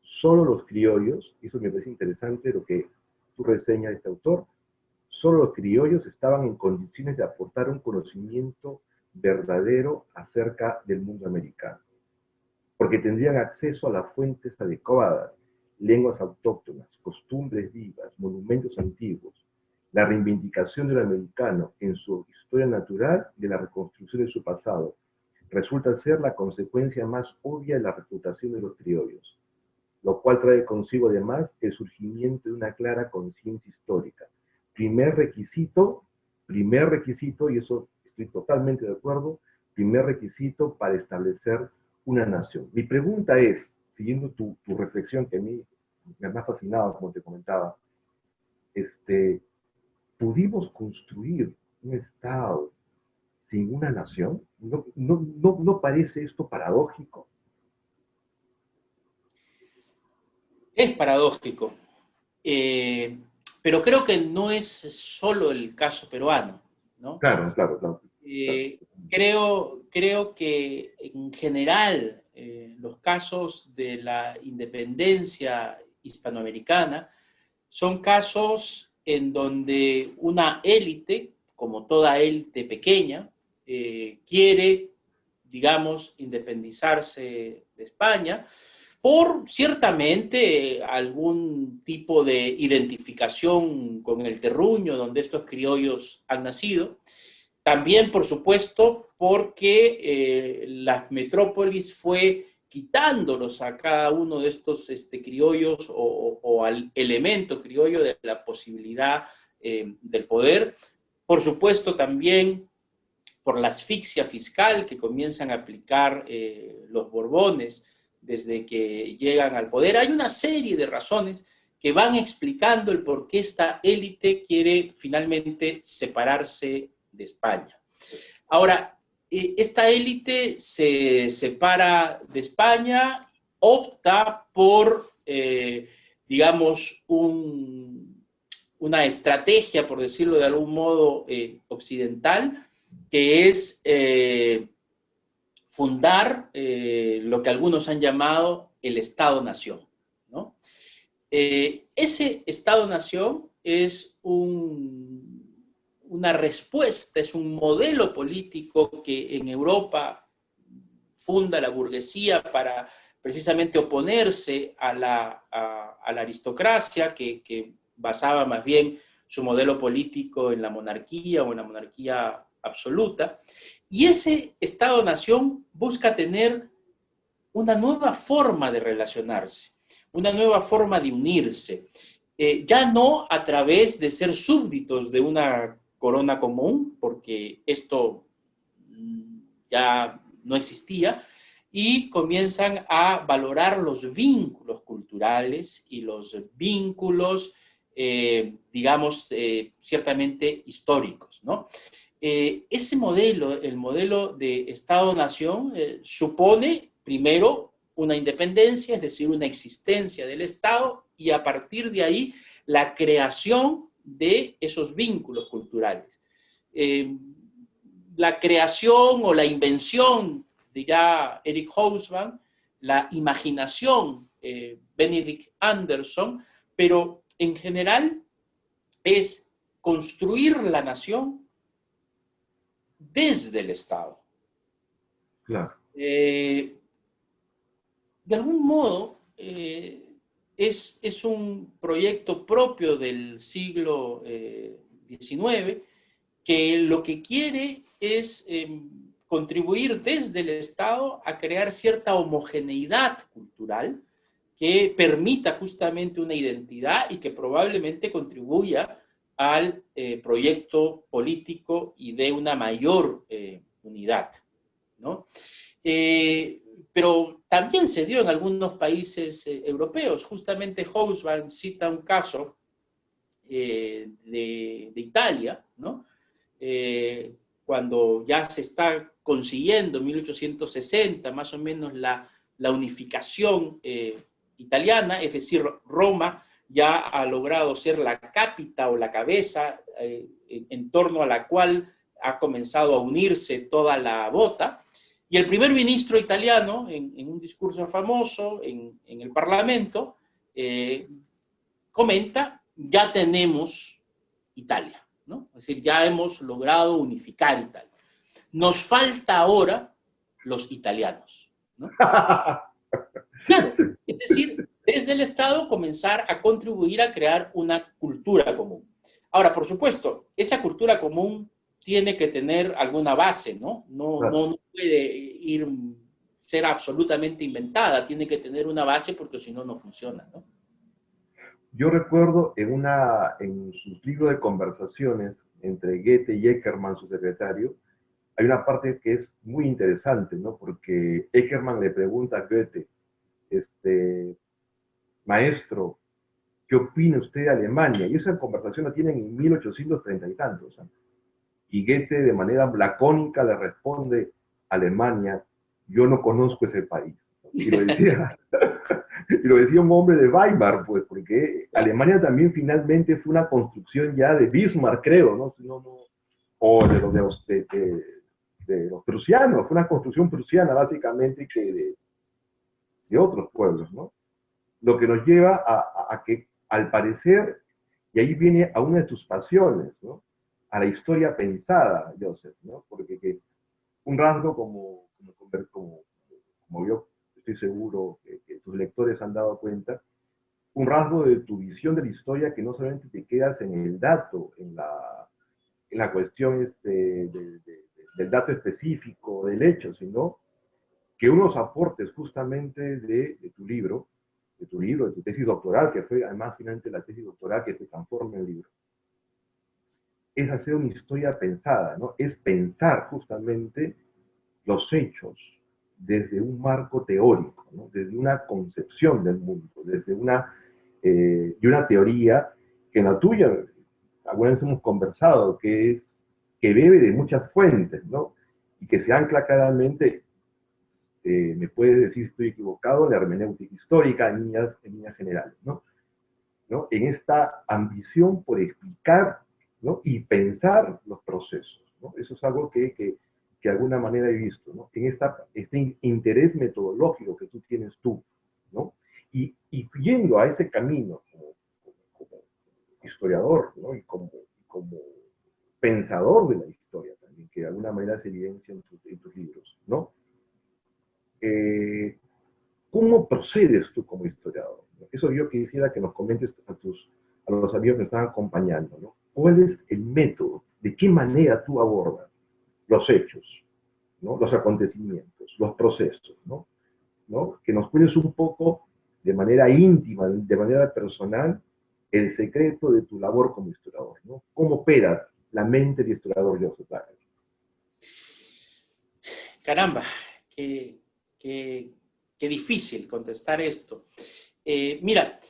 solo los criollos, y eso me parece interesante lo que tú reseñas de este autor, solo los criollos estaban en condiciones de aportar un conocimiento verdadero acerca del mundo americano, porque tendrían acceso a las fuentes adecuadas, lenguas autóctonas, costumbres vivas, monumentos antiguos, la reivindicación del americano en su historia natural y de la reconstrucción de su pasado, resulta ser la consecuencia más obvia de la reputación de los criollos, lo cual trae consigo además el surgimiento de una clara conciencia histórica. Primer requisito, y eso estoy totalmente de acuerdo, primer requisito para establecer una nación. Mi pregunta es, siguiendo tu reflexión que a mí me ha fascinado, como te comentaba, pudimos construir un Estado sin una nación? ¿No parece esto paradójico?
Es paradójico, eh, pero creo que no es solo el caso peruano, ¿no?
Claro, claro, claro. Claro.
Creo que en general los casos de la independencia hispanoamericana son casos en donde una élite, como toda élite pequeña, quiere, digamos, independizarse de España por ciertamente algún tipo de identificación con el terruño donde estos criollos han nacido. También, por supuesto, porque las metrópolis fue quitándolos a cada uno de estos criollos o al elemento criollo de la posibilidad del poder. Por supuesto, también por la asfixia fiscal que comienzan a aplicar los Borbones desde que llegan al poder. Hay una serie de razones que van explicando el por qué esta élite quiere finalmente separarse de España. Ahora, esta élite se separa de España, opta por, digamos, una estrategia, por decirlo de algún modo, occidental, que es fundar lo que algunos han llamado el Estado-Nación, ¿no? Ese Estado-Nación es una respuesta, es un modelo político que en Europa funda la burguesía para precisamente oponerse a la aristocracia, que basaba más bien su modelo político en la monarquía o en la monarquía absoluta. Y ese Estado-Nación busca tener una nueva forma de relacionarse, una nueva forma de unirse, ya no a través de ser súbditos de una corona común, porque esto ya no existía, y comienzan a valorar los vínculos culturales y los vínculos, digamos, ciertamente históricos, ¿no? Ese modelo, el modelo de Estado-Nación, supone primero una independencia, es decir, una existencia del Estado, y a partir de ahí la creación de esos vínculos culturales. La creación o la invención, dirá Eric Hobsbawm, la imaginación, Benedict Anderson, pero en general es construir la nación desde el Estado.
Claro.
De algún modo, es un proyecto propio del siglo XIX que lo que quiere es contribuir desde el Estado a crear cierta homogeneidad cultural que permita justamente una identidad y que probablemente contribuya al proyecto político y de una mayor unidad, ¿no? Pero también se dio en algunos países europeos. Justamente Hobsbawm cita un caso de Italia, ¿no? Cuando ya se está consiguiendo en 1860 más o menos la unificación italiana, es decir, Roma ya ha logrado ser la cápita o la cabeza en torno a la cual ha comenzado a unirse toda la bota. Y el primer ministro italiano, en un discurso famoso en el Parlamento, comenta, ya tenemos Italia, ¿no? Es decir, ya hemos logrado unificar Italia. Nos falta ahora los italianos, ¿no? Claro, es decir, desde el Estado comenzar a contribuir a crear una cultura común. Ahora, por supuesto, esa cultura común tiene que tener alguna base, ¿no? No puede ser absolutamente inventada, tiene que tener una base porque si no, no funciona, ¿no?
Yo recuerdo en sus libros de conversaciones entre Goethe y Eckermann, su secretario, hay una parte que es muy interesante, ¿no? Porque Eckermann le pregunta a Goethe, maestro, ¿qué opina usted de Alemania? Y esa conversación la tienen en 1830 y tantos, ¿eh? Y Goethe de manera lacónica le responde: Alemania, yo no conozco ese país. Y lo decía, y lo decía un hombre de Weimar, pues, porque Alemania también finalmente fue una construcción ya de Bismarck, creo, ¿no? O de los prusianos, fue una construcción prusiana básicamente que de otros pueblos, ¿no? Lo que nos lleva a que, al parecer, y ahí viene a una de tus pasiones, ¿no? A la historia pensada, Joseph, ¿no? Porque un rasgo como yo estoy seguro que tus lectores han dado cuenta, un rasgo de tu visión de la historia que no solamente te quedas en el dato, en la cuestión del dato específico, del hecho, sino que unos aportes justamente de tu tesis doctoral, que fue además finalmente la tesis doctoral que se transforma en libro, es hacer una historia pensada, ¿no? Es pensar justamente los hechos desde un marco teórico, ¿no? Desde una concepción del mundo, desde y una teoría que en la tuya, alguna vez hemos conversado, que bebe de muchas fuentes, ¿no? Y que se ancla claramente, me puedes decir si estoy equivocado, en la hermenéutica histórica en líneas generales, ¿no? En esta ambición por explicar, ¿no? Y pensar los procesos, ¿no? Eso es algo que de alguna manera he visto, ¿no? En este interés metodológico que tú tienes tú, ¿no? Y yendo a ese camino como historiador, ¿no? Y como pensador de la historia también, que de alguna manera se evidencia en tus libros, ¿no? ¿Cómo procedes tú como historiador? Eso yo quisiera que nos comentes a los amigos que están acompañando, ¿no? ¿Cuál es el método? ¿De qué manera tú abordas los hechos, ¿no? Los acontecimientos, los procesos, ¿no? ¿No? Que nos cuentes un poco de manera íntima, de manera personal, el secreto de tu labor como historiador, ¿no? ¿Cómo opera la mente del historiador Joseph Wagner?
Caramba, qué, qué, qué difícil contestar esto. Mira,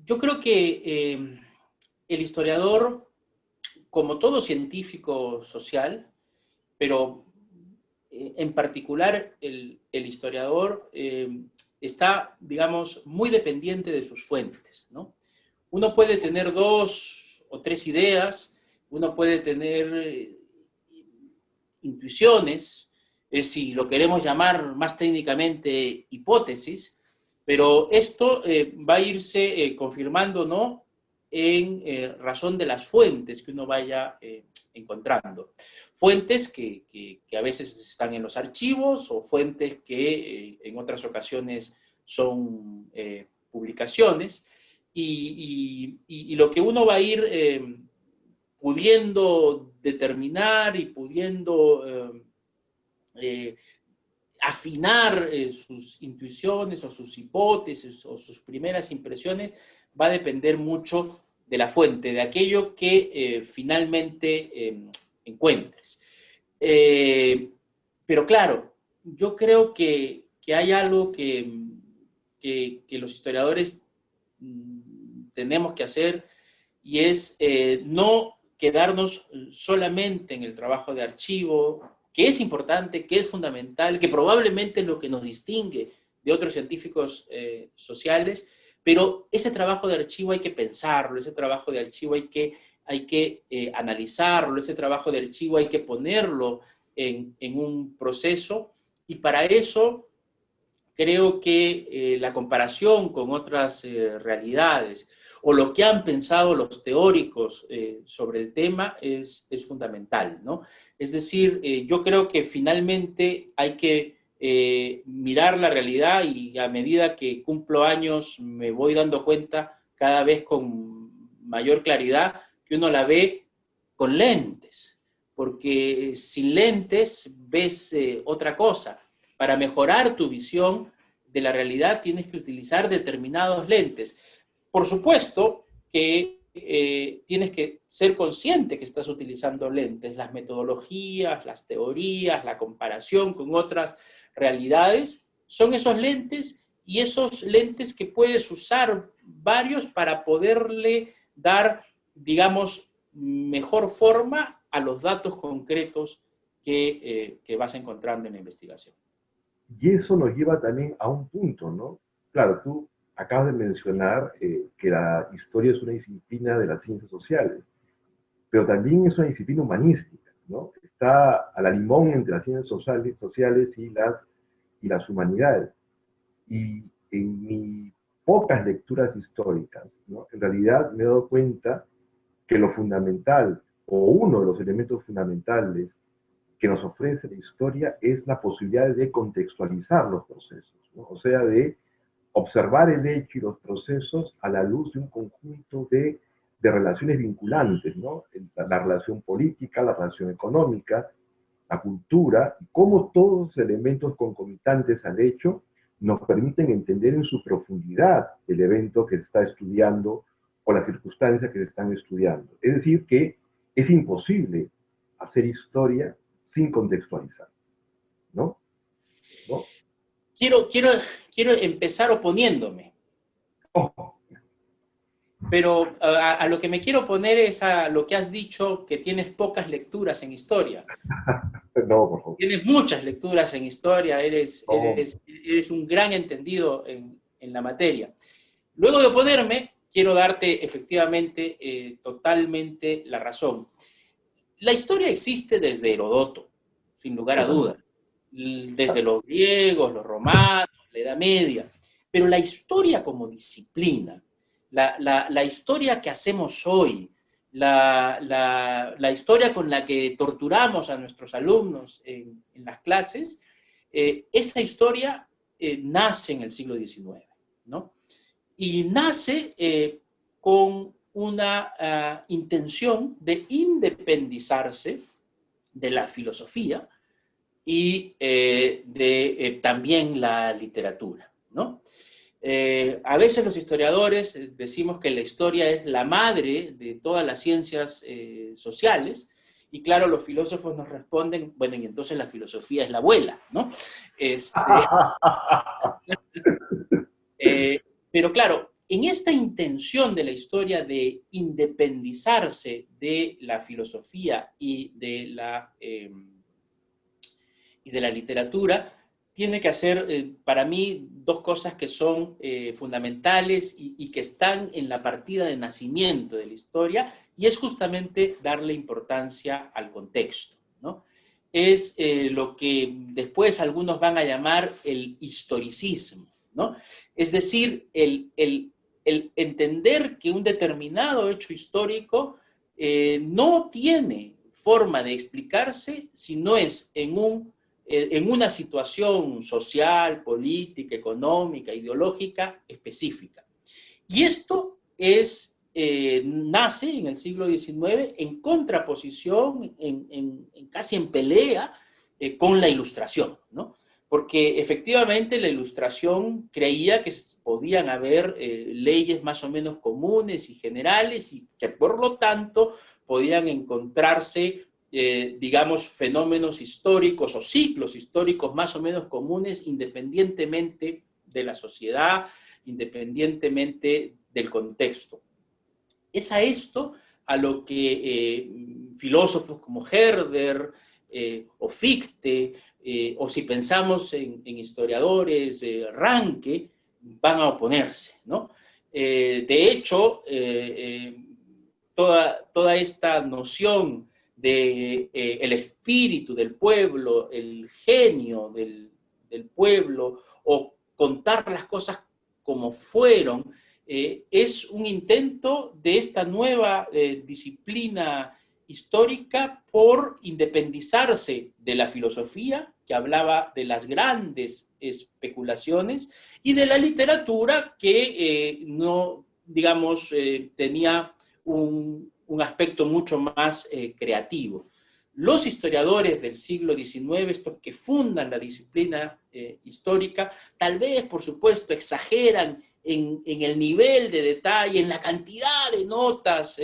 yo creo que el historiador, como todo científico social, pero en particular el historiador está, digamos, muy dependiente de sus fuentes, ¿no? Uno puede tener 2 o 3 ideas, uno puede tener intuiciones, si lo queremos llamar más técnicamente hipótesis, pero esto va a irse confirmando, ¿no? En razón de las fuentes que uno vaya encontrando. Fuentes que a veces están en los archivos o fuentes que en otras ocasiones son publicaciones y lo que uno va a ir pudiendo determinar y pudiendo afinar sus intuiciones o sus hipótesis o sus primeras impresiones va a depender mucho de la fuente, de aquello que finalmente encuentres. Pero claro, yo creo que hay algo que los historiadores tenemos que hacer y es no quedarnos solamente en el trabajo de archivo, que es importante, que es fundamental, que probablemente es lo que nos distingue de otros científicos sociales, pero ese trabajo de archivo hay que pensarlo, ese trabajo de archivo hay que analizarlo, ese trabajo de archivo hay que ponerlo en un proceso, y para eso creo que la comparación con otras realidades o lo que han pensado los teóricos sobre el tema es fundamental, ¿no? Es decir, yo creo que finalmente hay que mirar la realidad y a medida que cumplo años me voy dando cuenta cada vez con mayor claridad que uno la ve con lentes, porque sin lentes ves otra cosa. Para mejorar tu visión de la realidad tienes que utilizar determinados lentes. Por supuesto que tienes que ser consciente que estás utilizando lentes, las metodologías, las teorías, la comparación con otras realidades, son esos lentes y esos lentes que puedes usar varios para poderle dar, digamos, mejor forma a los datos concretos que vas encontrando en la investigación.
Y eso nos lleva también a un punto, ¿no? Claro, tú acabas de mencionar que la historia es una disciplina de las ciencias sociales, pero también es una disciplina humanística, ¿no? Está a la limón entre las ciencias sociales y las humanidades. Y en mis pocas lecturas históricas, ¿no? En realidad me he dado cuenta que lo fundamental, o uno de los elementos fundamentales que nos ofrece la historia, es la posibilidad de contextualizar los procesos, ¿no? O sea, de observar el hecho y los procesos a la luz de un conjunto de relaciones vinculantes, ¿no? La relación política, la relación económica, la cultura, y cómo todos los elementos concomitantes al hecho nos permiten entender en su profundidad el evento que se está estudiando o las circunstancias que se están estudiando. Es decir, que es imposible hacer historia sin contextualizar, ¿no? ¿No?
Quiero empezar oponiéndome,
Oh,
pero a lo que me quiero oponer es a lo que has dicho, que tienes pocas lecturas en historia.
no, por favor.
Tienes muchas lecturas en historia,
No.
eres un gran entendido en la materia. Luego de oponerme, quiero darte efectivamente totalmente la razón. La historia existe desde Herodoto, sin lugar a dudas,
Totalmente.
desde los griegos, los romanos, la Edad Media, pero la historia como disciplina, la historia que hacemos hoy, la historia con la que torturamos a nuestros alumnos en las clases, esa historia nace en el siglo XIX, ¿no? Y nace con una intención de independizarse de la filosofía y también la literatura, ¿no? A veces los historiadores decimos que la historia es la madre de todas las ciencias sociales, y claro, los filósofos nos responden, bueno, y entonces la filosofía es la abuela, ¿no? Pero claro, en esta intención de la historia de independizarse de la filosofía y de la literatura, tiene que hacer para mí dos cosas que son fundamentales y que están en la partida de nacimiento de la historia, y es justamente darle importancia al contexto, ¿no? Es lo que después algunos van a llamar el historicismo, ¿no? Es decir, el entender que un determinado hecho histórico no tiene forma de explicarse si no es en una situación social, política, económica, ideológica específica. Y esto nace en el siglo XIX en contraposición, casi en pelea con la Ilustración, ¿no? Porque efectivamente la Ilustración creía que podían haber leyes más o menos comunes y generales, y que por lo tanto podían encontrarse digamos, fenómenos históricos o ciclos históricos más o menos comunes independientemente de la sociedad, independientemente del contexto. Es a esto a lo que filósofos como Herder o Fichte, o si pensamos en historiadores, Ranke, van a oponerse, ¿no? De hecho, toda esta noción de el espíritu del pueblo, el genio del pueblo, o contar las cosas como fueron, es un intento de esta nueva disciplina histórica por independizarse de la filosofía, que hablaba de las grandes especulaciones, y de la literatura, que no, digamos, tenía un aspecto mucho más creativo. Los historiadores del siglo XIX, estos que fundan la disciplina histórica, tal vez, por supuesto, exageran en el nivel de detalle, en la cantidad de notas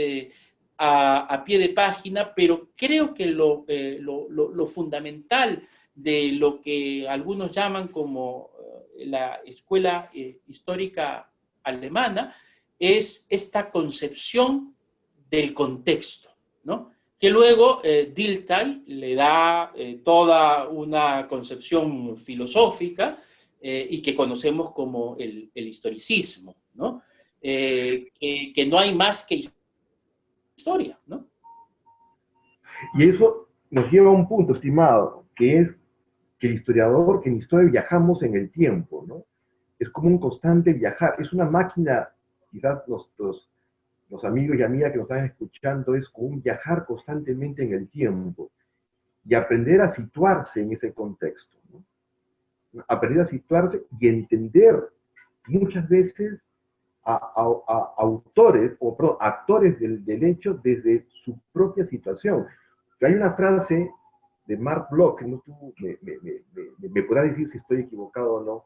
a pie de página, pero creo que lo fundamental de lo que algunos llaman como la escuela histórica alemana es esta concepción del contexto, ¿no? que luego Dilthey le da toda una concepción filosófica y que conocemos como el historicismo, ¿no? Que no hay más que historia, ¿no?
Y eso nos lleva a un punto, estimado, que es que el historiador, que en historia viajamos en el tiempo, ¿no? Es como un constante viajar, es una máquina, quizás los amigos y amigas que nos están escuchando, es como un viajar constantemente en el tiempo y aprender a situarse en ese contexto, ¿no? Aprender a situarse y entender muchas veces a autores o perdón, actores del hecho desde su propia situación. Hay una frase de Mark Bloch, que no, tú me podrás decir si estoy equivocado o no.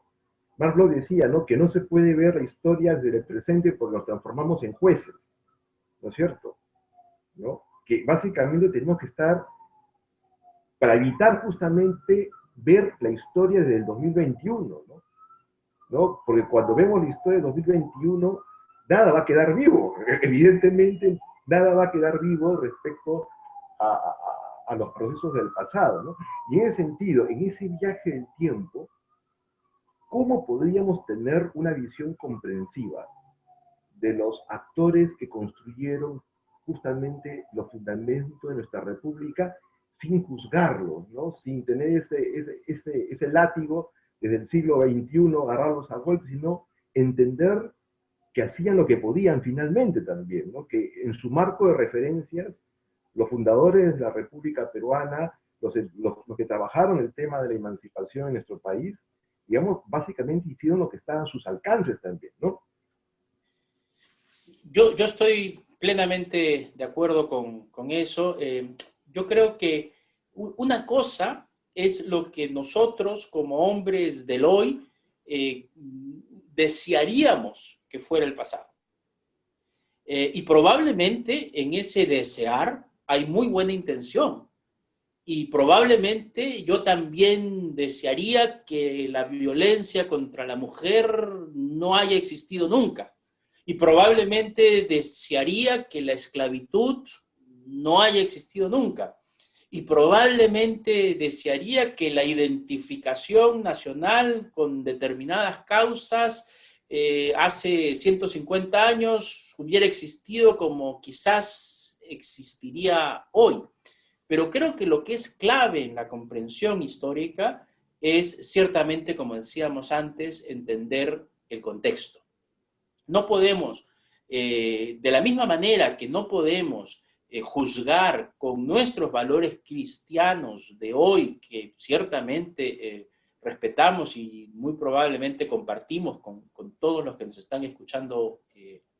Mark Bloch decía, ¿no?, que no se puede ver la historia desde el presente porque nos transformamos en jueces, ¿no es cierto? ¿No? Que básicamente tenemos que estar para evitar justamente ver la historia desde el 2021, ¿no? ¿No? Porque cuando vemos la historia del 2021, nada va a quedar vivo. Evidentemente, nada va a quedar vivo respecto a los procesos del pasado, ¿no? Y en ese sentido, en ese viaje del tiempo, ¿cómo podríamos tener una visión comprensiva de los actores que construyeron justamente los fundamentos de nuestra república sin juzgarlos, ¿no? Sin tener ese látigo desde el siglo XXI, agarrarlos a golpes, sino entender que hacían lo que podían finalmente también, ¿no? Que en su marco de referencias, los fundadores de la República Peruana, los que trabajaron el tema de la emancipación en nuestro país, digamos, básicamente hicieron lo que estaba a sus alcances también, ¿no?
Yo estoy plenamente de acuerdo con eso. Yo creo que una cosa es lo que nosotros como hombres del hoy desearíamos que fuera el pasado. Y probablemente en ese desear hay muy buena intención. Y probablemente yo también desearía que la violencia contra la mujer no haya existido nunca. Y probablemente desearía que la esclavitud no haya existido nunca. Y probablemente desearía que la identificación nacional con determinadas causas hace 150 años hubiera existido como quizás existiría hoy. Pero creo que lo que es clave en la comprensión histórica es ciertamente, como decíamos antes, entender el contexto. No podemos, de la misma manera que no podemos juzgar con nuestros valores cristianos de hoy, que ciertamente respetamos y muy probablemente compartimos con todos los que nos están escuchando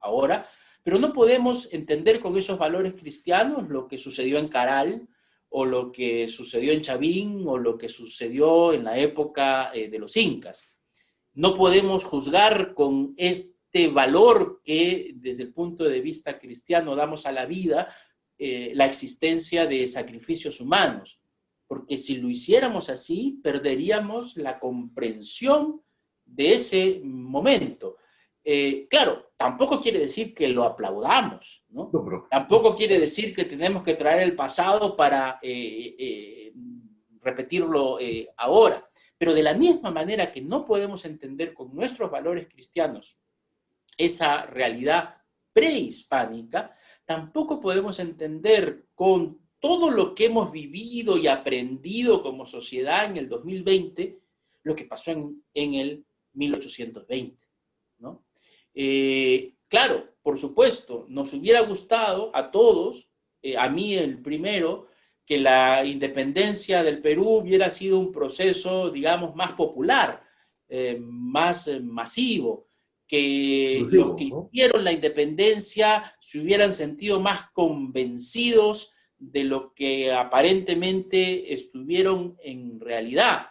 ahora, pero no podemos entender con esos valores cristianos lo que sucedió en Caral, o lo que sucedió en Chavín, o lo que sucedió en la época de los incas. No podemos juzgar con este valor que desde el punto de vista cristiano damos a la vida, la existencia de sacrificios humanos, porque si lo hiciéramos así, perderíamos la comprensión de ese momento. Claro, tampoco quiere decir que lo aplaudamos, ¿no?
No, pero
Tampoco quiere decir que tenemos que traer el pasado para repetirlo ahora. Pero de la misma manera que no podemos entender con nuestros valores cristianos esa realidad prehispánica, tampoco podemos entender con todo lo que hemos vivido y aprendido como sociedad en el 2020 lo que pasó en el 1820, ¿no? Claro, por supuesto, nos hubiera gustado a todos, a mí el primero, que la independencia del Perú hubiera sido un proceso, digamos, más popular, más masivo, que los
inclusivo,
que
¿no?
hicieron la independencia se hubieran sentido más convencidos de lo que aparentemente estuvieron en realidad.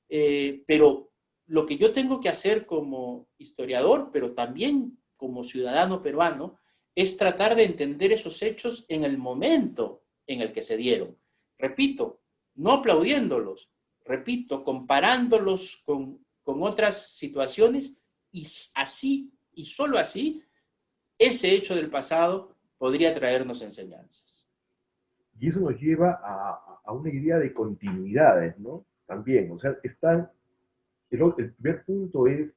Pero lo que yo tengo que hacer como historiador, pero también como ciudadano peruano, es tratar de entender esos hechos en el momento en el que se dieron. Repito, no aplaudiéndolos, repito, comparándolos con otras situaciones, y así, y solo así, ese hecho del pasado podría traernos enseñanzas.
Y eso nos lleva a una idea de continuidades, ¿no? También, o sea, el primer punto es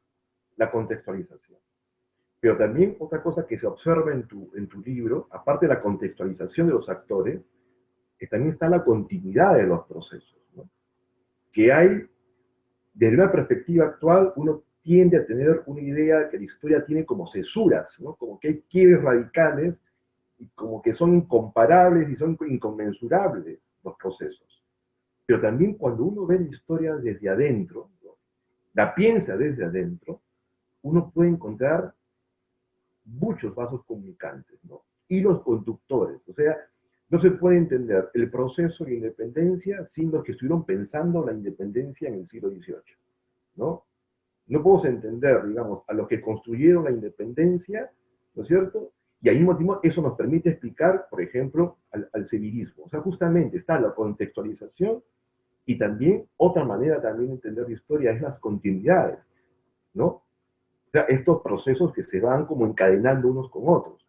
la contextualización. Pero también otra cosa que se observa en tu libro, aparte de la contextualización de los actores, que también está la continuidad de los procesos, ¿no? Que hay, desde una perspectiva actual, uno tiende a tener una idea que la historia tiene como cesuras, ¿no? Como que hay quiebres radicales y como que son incomparables y son inconmensurables los procesos. Pero también cuando uno ve la historia desde adentro, ¿no? La piensa desde adentro, uno puede encontrar muchos vasos comunicantes, ¿no? Hilos conductores. O sea, no se puede entender el proceso de independencia sin los que estuvieron pensando la independencia en el siglo XVIII, ¿no? No podemos entender, digamos, a los que construyeron la independencia, ¿no es cierto? Y al mismo tiempo eso nos permite explicar, por ejemplo, al civilismo. O sea, justamente está la contextualización y también otra manera también de entender la historia es las continuidades, ¿no? O sea, estos procesos que se van como encadenando unos con otros.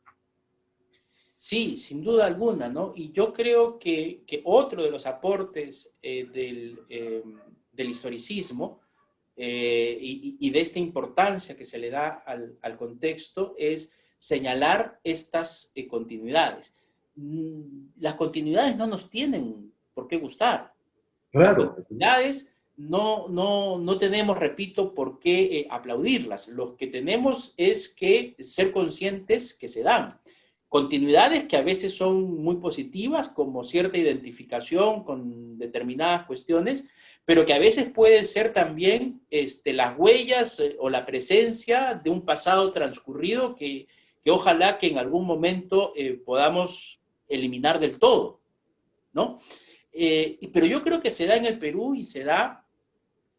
Sí, sin duda alguna, ¿no? Y yo creo que otro de los aportes del historicismo y de esta importancia que se le da al contexto es señalar estas continuidades. Las continuidades no nos tienen por qué gustar. Las
Claro.
continuidades no tenemos, repito, por qué aplaudirlas. Lo que tenemos es que ser conscientes que se dan. Continuidades que a veces son muy positivas, como cierta identificación con determinadas cuestiones, pero que a veces pueden ser también las huellas o la presencia de un pasado transcurrido que ojalá que en algún momento podamos eliminar del todo, ¿no? Pero yo creo que se da en el Perú y se da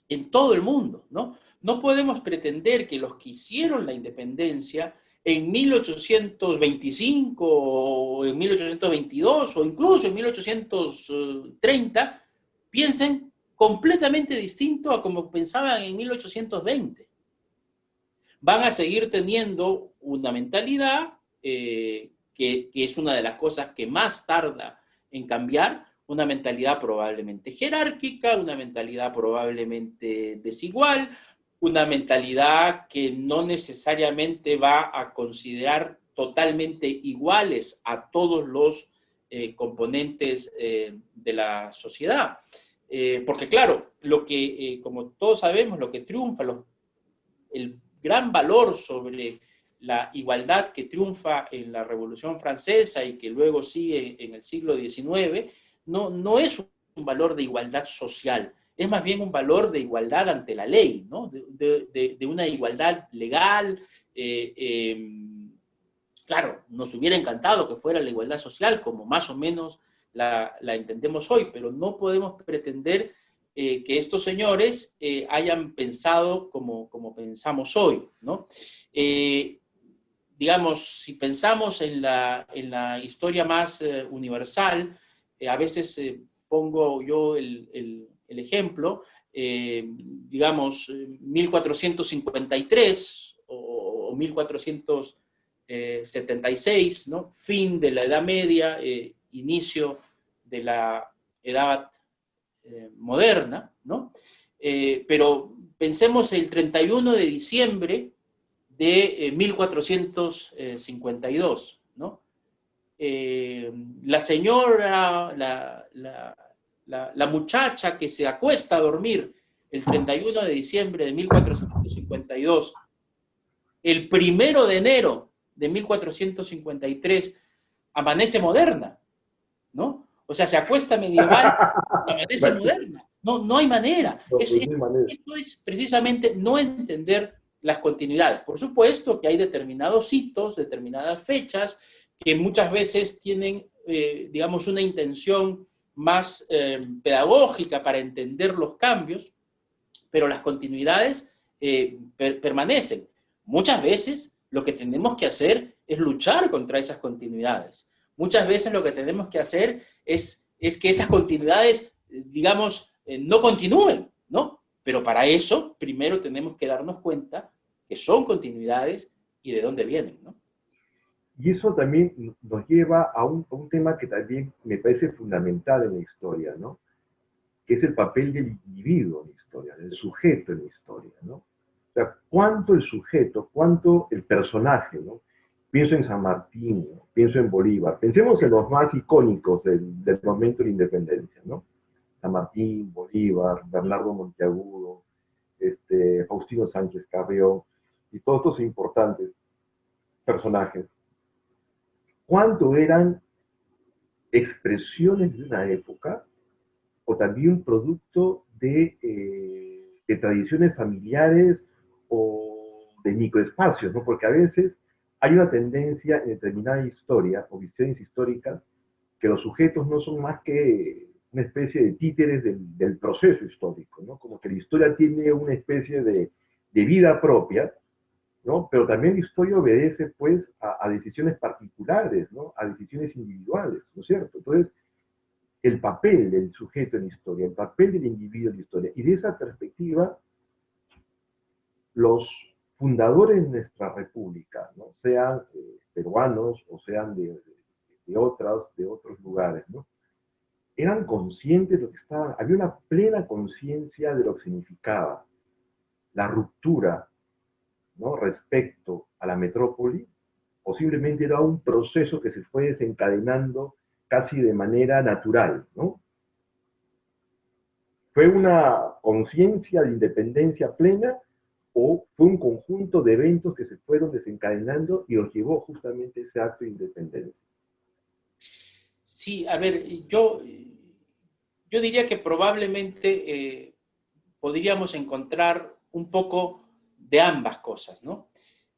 en todo el mundo, ¿no? No podemos pretender que los que hicieron la independencia en 1825 o en 1822 o incluso en 1830 piensen completamente distinto a como pensaban en 1820. Van a seguir teniendo una mentalidad que es una de las cosas que más tarda en cambiar, una mentalidad probablemente jerárquica, una mentalidad probablemente desigual, una mentalidad que no necesariamente va a considerar totalmente iguales a todos los componentes de la sociedad. Porque claro, como todos sabemos, lo que triunfa, el gran valor sobre la igualdad que triunfa en la Revolución Francesa y que luego sigue en el siglo XIX, no es un valor de igualdad social, es más bien un valor de igualdad ante la ley, ¿no? de una igualdad legal. Claro, nos hubiera encantado que fuera la igualdad social, como más o menos la entendemos hoy, pero no podemos pretender que estos señores hayan pensado como pensamos hoy, ¿no? Digamos, si pensamos en la historia más universal, a veces pongo yo el ejemplo, digamos, 1453 o 1476, ¿no? Fin de la Edad Media, inicio de la Edad moderna, ¿no? Pero pensemos el 31 de diciembre de 1452, ¿no? La señora, la muchacha que se acuesta a dormir el 31 de diciembre de 1452, el 1 de enero de 1453, amanece moderna, ¿no? O sea, se acuesta medieval y amanece moderna. No hay manera. Eso es precisamente no entender las continuidades. Por supuesto que hay determinados hitos, determinadas fechas, que muchas veces tienen, digamos, una intención más pedagógica para entender los cambios, pero las continuidades permanecen. Muchas veces lo que tenemos que hacer es luchar contra esas continuidades. Muchas veces lo que tenemos que hacer es que esas continuidades, digamos, no continúen, ¿no? Pero para eso, primero tenemos que darnos cuenta que son continuidades y de dónde vienen, ¿no?
Y eso también nos lleva a un tema que también me parece fundamental en la historia, ¿no? Que es el papel del individuo en la historia, del sujeto en la historia, ¿no? O sea, cuánto el sujeto, cuánto el personaje, ¿no? Pienso en San Martín, ¿no? Pienso en Bolívar, pensemos en los más icónicos del momento de la independencia, ¿no? San Martín, Bolívar, Bernardo Monteagudo, Faustino Sánchez Carrión, y todos estos importantes personajes. ¿Cuánto eran expresiones de una época o también producto de tradiciones familiares o de microespacios, ¿no? Porque a veces hay una tendencia en determinada historia o visiones históricas que los sujetos no son más que una especie de títeres del proceso histórico, ¿no? Como que la historia tiene una especie de vida propia, ¿no? Pero también la historia obedece, pues, a decisiones particulares, ¿no? A decisiones individuales, ¿no es cierto? Entonces, el papel del sujeto en la historia, el papel del individuo en la historia. Y de esa perspectiva, los fundadores de nuestra república, ¿no? Sean peruanos o sean de otros lugares, ¿no? Eran conscientes de lo que estaban, había una plena conciencia de lo que significaba la ruptura, ¿no? Respecto a la metrópoli, o simplemente era un proceso que se fue desencadenando casi de manera natural, ¿no? ¿Fue una conciencia de independencia plena o fue un conjunto de eventos que se fueron desencadenando y los llevó justamente a ese acto de independencia?
Sí, a ver, yo diría que probablemente podríamos encontrar un poco de ambas cosas, ¿no?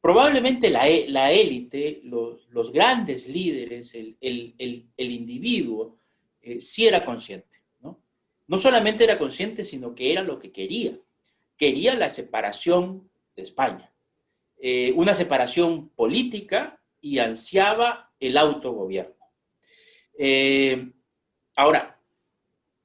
Probablemente la élite, los grandes líderes, el individuo, sí era consciente, ¿no? No solamente era consciente, sino que era lo que quería. Quería la separación de España, una separación política y ansiaba el autogobierno. Eh, Ahora,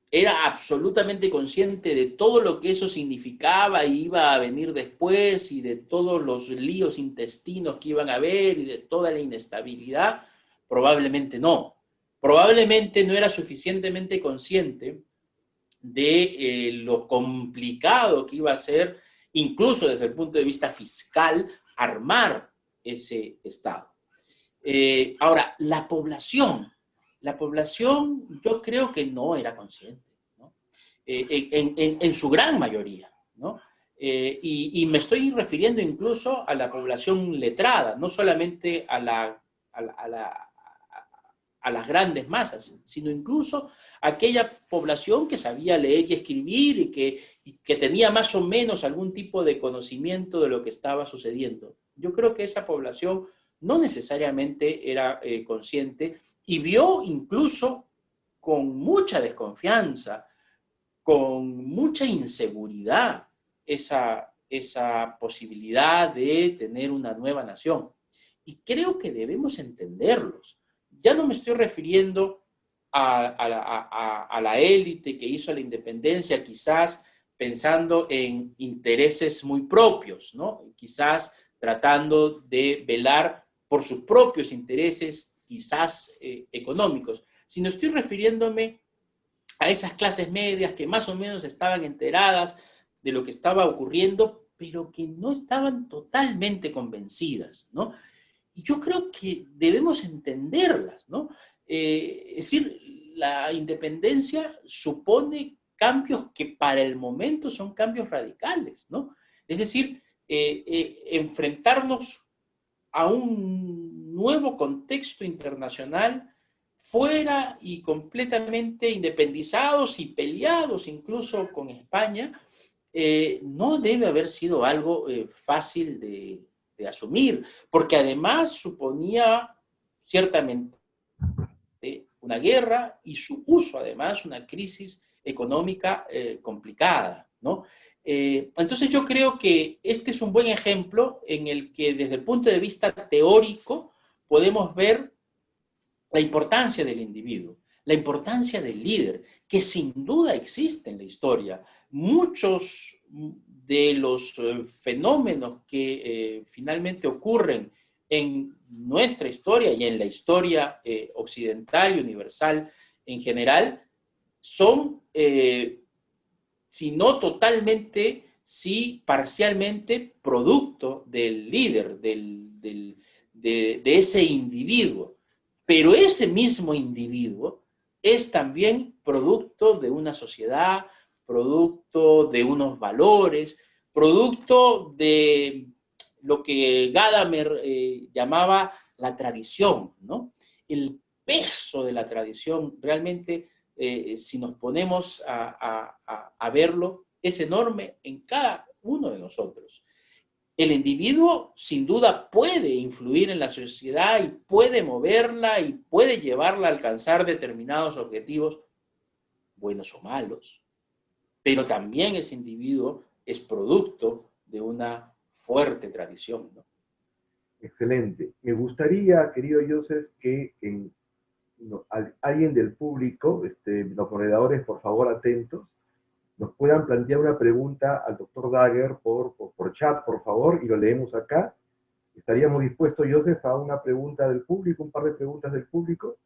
era absolutamente consciente de todo lo que eso significaba y iba a venir después y de todos los líos intestinos que iban a haber y de toda la inestabilidad, probablemente no. Probablemente no era suficientemente consciente de lo complicado que iba a ser, incluso desde el punto de vista fiscal, armar ese Estado. Ahora, la población yo creo que no era consciente, ¿no? En su gran mayoría, ¿no? Y me estoy refiriendo incluso a la población letrada, no solamente a las grandes masas, sino incluso a aquella población que sabía leer y escribir y que tenía más o menos algún tipo de conocimiento de lo que estaba sucediendo. Yo creo que esa población no necesariamente era consciente y vio incluso con mucha desconfianza, con mucha inseguridad, esa posibilidad de tener una nueva nación. Y creo que debemos entenderlos. Ya no me estoy refiriendo a la élite que hizo la independencia, quizás pensando en intereses muy propios, ¿no? Quizás tratando de velar por sus propios intereses, quizás económicos, sino estoy refiriéndome a esas clases medias que más o menos estaban enteradas de lo que estaba ocurriendo, pero que no estaban totalmente convencidas, ¿no? Y yo creo que debemos entenderlas, ¿no? Es decir, la independencia supone cambios que para el momento son cambios radicales, ¿no? Es decir, enfrentarnos a un nuevo contexto internacional fuera y completamente independizados y peleados incluso con España, no debe haber sido algo fácil de asumir, porque además suponía ciertamente una guerra y supuso además una crisis económica complicada, ¿no? Entonces yo creo que este es un buen ejemplo en el que desde el punto de vista teórico podemos ver la importancia del individuo, la importancia del líder, que sin duda existe en la historia. Muchos de los fenómenos que finalmente ocurren en nuestra historia y en la historia occidental y universal en general, son, si no totalmente, sí parcialmente, producto del líder, de ese individuo. Pero ese mismo individuo es también producto de una sociedad, producto de unos valores, producto de lo que Gadamer llamaba la tradición, ¿no? El peso de la tradición realmente, si nos ponemos a verlo, es enorme en cada uno de nosotros. El individuo sin duda puede influir en la sociedad y puede moverla y puede llevarla a alcanzar determinados objetivos, buenos o malos, pero también ese individuo es producto de una fuerte tradición, ¿no?
Excelente. Me gustaría, querido Joseph, que alguien del público, los moderadores, por favor, atentos, nos puedan plantear una pregunta al doctor Dagger por chat, por favor, y lo leemos acá. ¿Estaríamos dispuestos, Joseph, a una pregunta del público, un par de preguntas del público?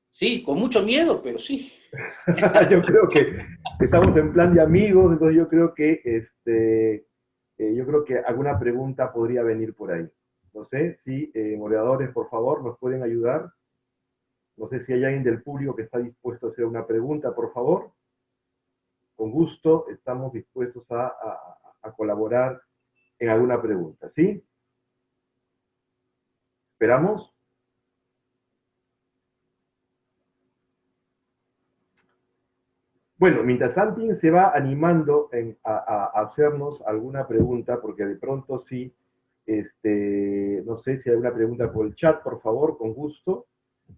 Sí, con mucho miedo, pero sí.
Yo creo que estamos en plan de amigos, entonces yo creo que alguna pregunta podría venir por ahí. No sé si, moderadores, por favor, nos pueden ayudar. No sé si hay alguien del público que está dispuesto a hacer una pregunta, por favor. Con gusto, estamos dispuestos a colaborar en alguna pregunta, ¿sí? ¿Esperamos? Bueno, mientras alguien se va animando a hacernos alguna pregunta, porque de pronto sí, no sé si hay una pregunta por el chat, por favor, con gusto.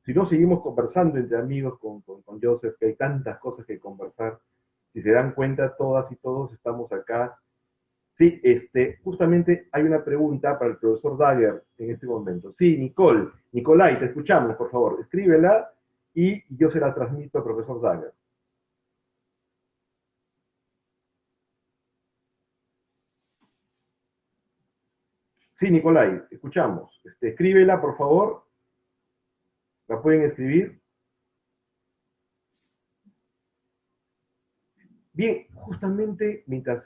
Si no, seguimos conversando entre amigos con Joseph, que hay tantas cosas que conversar. Si se dan cuenta, todas y todos estamos acá. Sí, justamente hay una pregunta para el profesor Dagger en este momento. Sí, Nicole, Nicolai, te escuchamos, por favor. Escríbela y yo se la transmito al profesor Dagger. Sí, Nicolai, escuchamos. Escríbela, por favor. ¿La pueden escribir? Bien, justamente mientras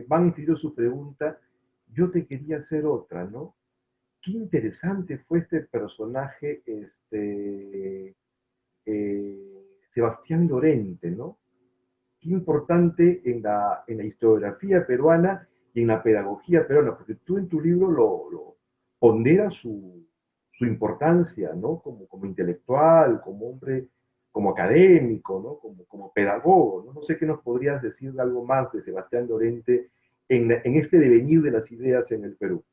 van escribiendo su pregunta, yo te quería hacer otra, ¿no? Qué interesante fue este personaje, Sebastián Lorente, ¿no? Qué importante en la historiografía peruana y en la pedagogía peruana, porque tú en tu libro lo ponderas su importancia, ¿no? Como intelectual, como hombre, como académico, ¿no? Como pedagogo, ¿no? No sé qué nos podrías decir de algo más de Sebastián Lorente en este devenir de las ideas en el Perú.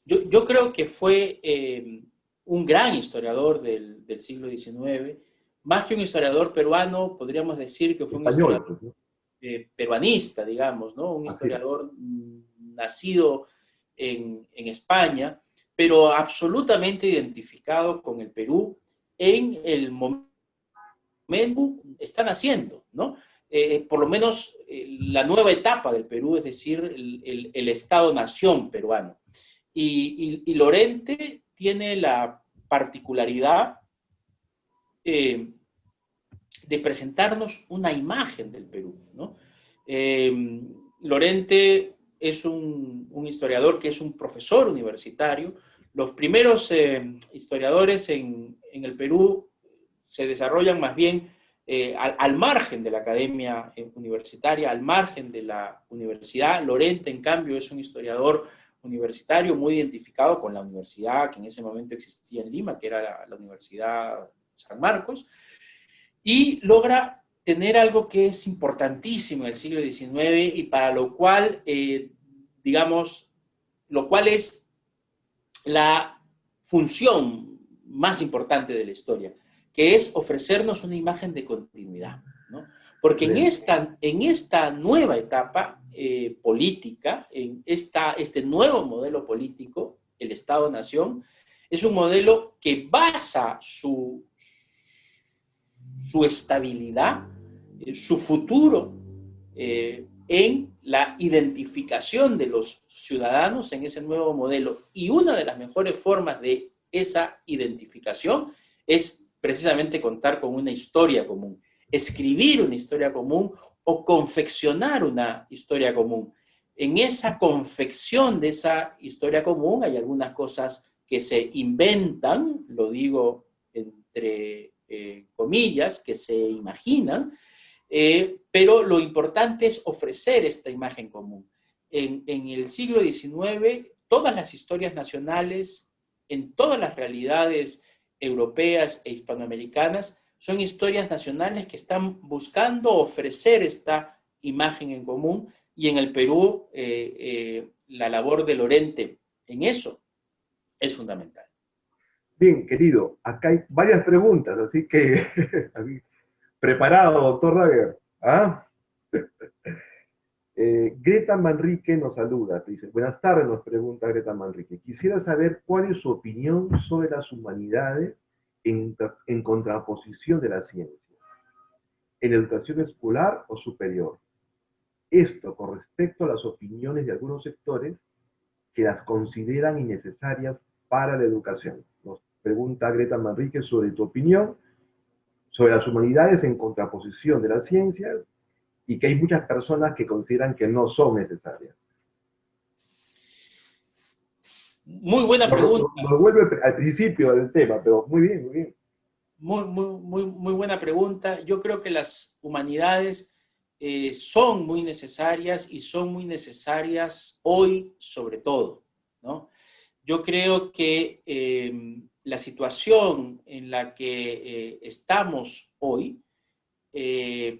Yo creo que fue un gran historiador del siglo XIX. Más que un historiador peruano, podríamos decir que fue un
Español,
historiador
pues, ¿no?
peruanista, digamos, ¿no? Un
Así es.
historiador nacido en España, pero absolutamente identificado con el Perú en el momento están haciendo, ¿no? Por lo menos la nueva etapa del Perú, es decir, el Estado-nación peruano. Y Lorente tiene la particularidad eh, de presentarnos una imagen del Perú, ¿no? Lorente es un historiador que es un profesor universitario. Los primeros historiadores en el Perú se desarrollan más bien al margen de la academia universitaria, al margen de la universidad. Lorente, en cambio, es un historiador universitario muy identificado con la universidad que en ese momento existía en Lima, que era la Universidad San Marcos, y logra tener algo que es importantísimo en el siglo XIX y para lo cual, digamos, lo cual es la función más importante de la historia, que es ofrecernos una imagen de continuidad, ¿no? Porque en esta nueva etapa política, este nuevo modelo político, el Estado-Nación, es un modelo que basa su estabilidad, su futuro, en la identificación de los ciudadanos en ese nuevo modelo. Y una de las mejores formas de esa identificación es precisamente contar con una historia común, escribir una historia común o confeccionar una historia común. En esa confección de esa historia común hay algunas cosas que se inventan, lo digo entre comillas, que se imaginan, pero lo importante es ofrecer esta imagen común. En el siglo XIX, todas las historias nacionales, en todas las realidades europeas e hispanoamericanas, son historias nacionales que están buscando ofrecer esta imagen en común, y en el Perú la labor de Lorente en eso es fundamental.
Bien, querido, acá hay varias preguntas, así que preparado, doctor Dager. ¿Ah? Greta Manrique nos saluda, te dice, buenas tardes, nos pregunta Greta Manrique. Quisiera saber cuál es su opinión sobre las humanidades en contraposición de la ciencia, en educación escolar o superior. Esto con respecto a las opiniones de algunos sectores que las consideran innecesarias para la educación. Nos pregunta Greta Manrique sobre tu opinión sobre las humanidades en contraposición de las ciencias y que hay muchas personas que consideran que no son necesarias.
Muy buena pregunta.
Nos vuelve al principio del tema, pero muy bien, muy bien.
Muy buena pregunta. Yo creo que las humanidades son muy necesarias y son muy necesarias hoy sobre todo, ¿no? Yo creo que la situación en la que estamos hoy,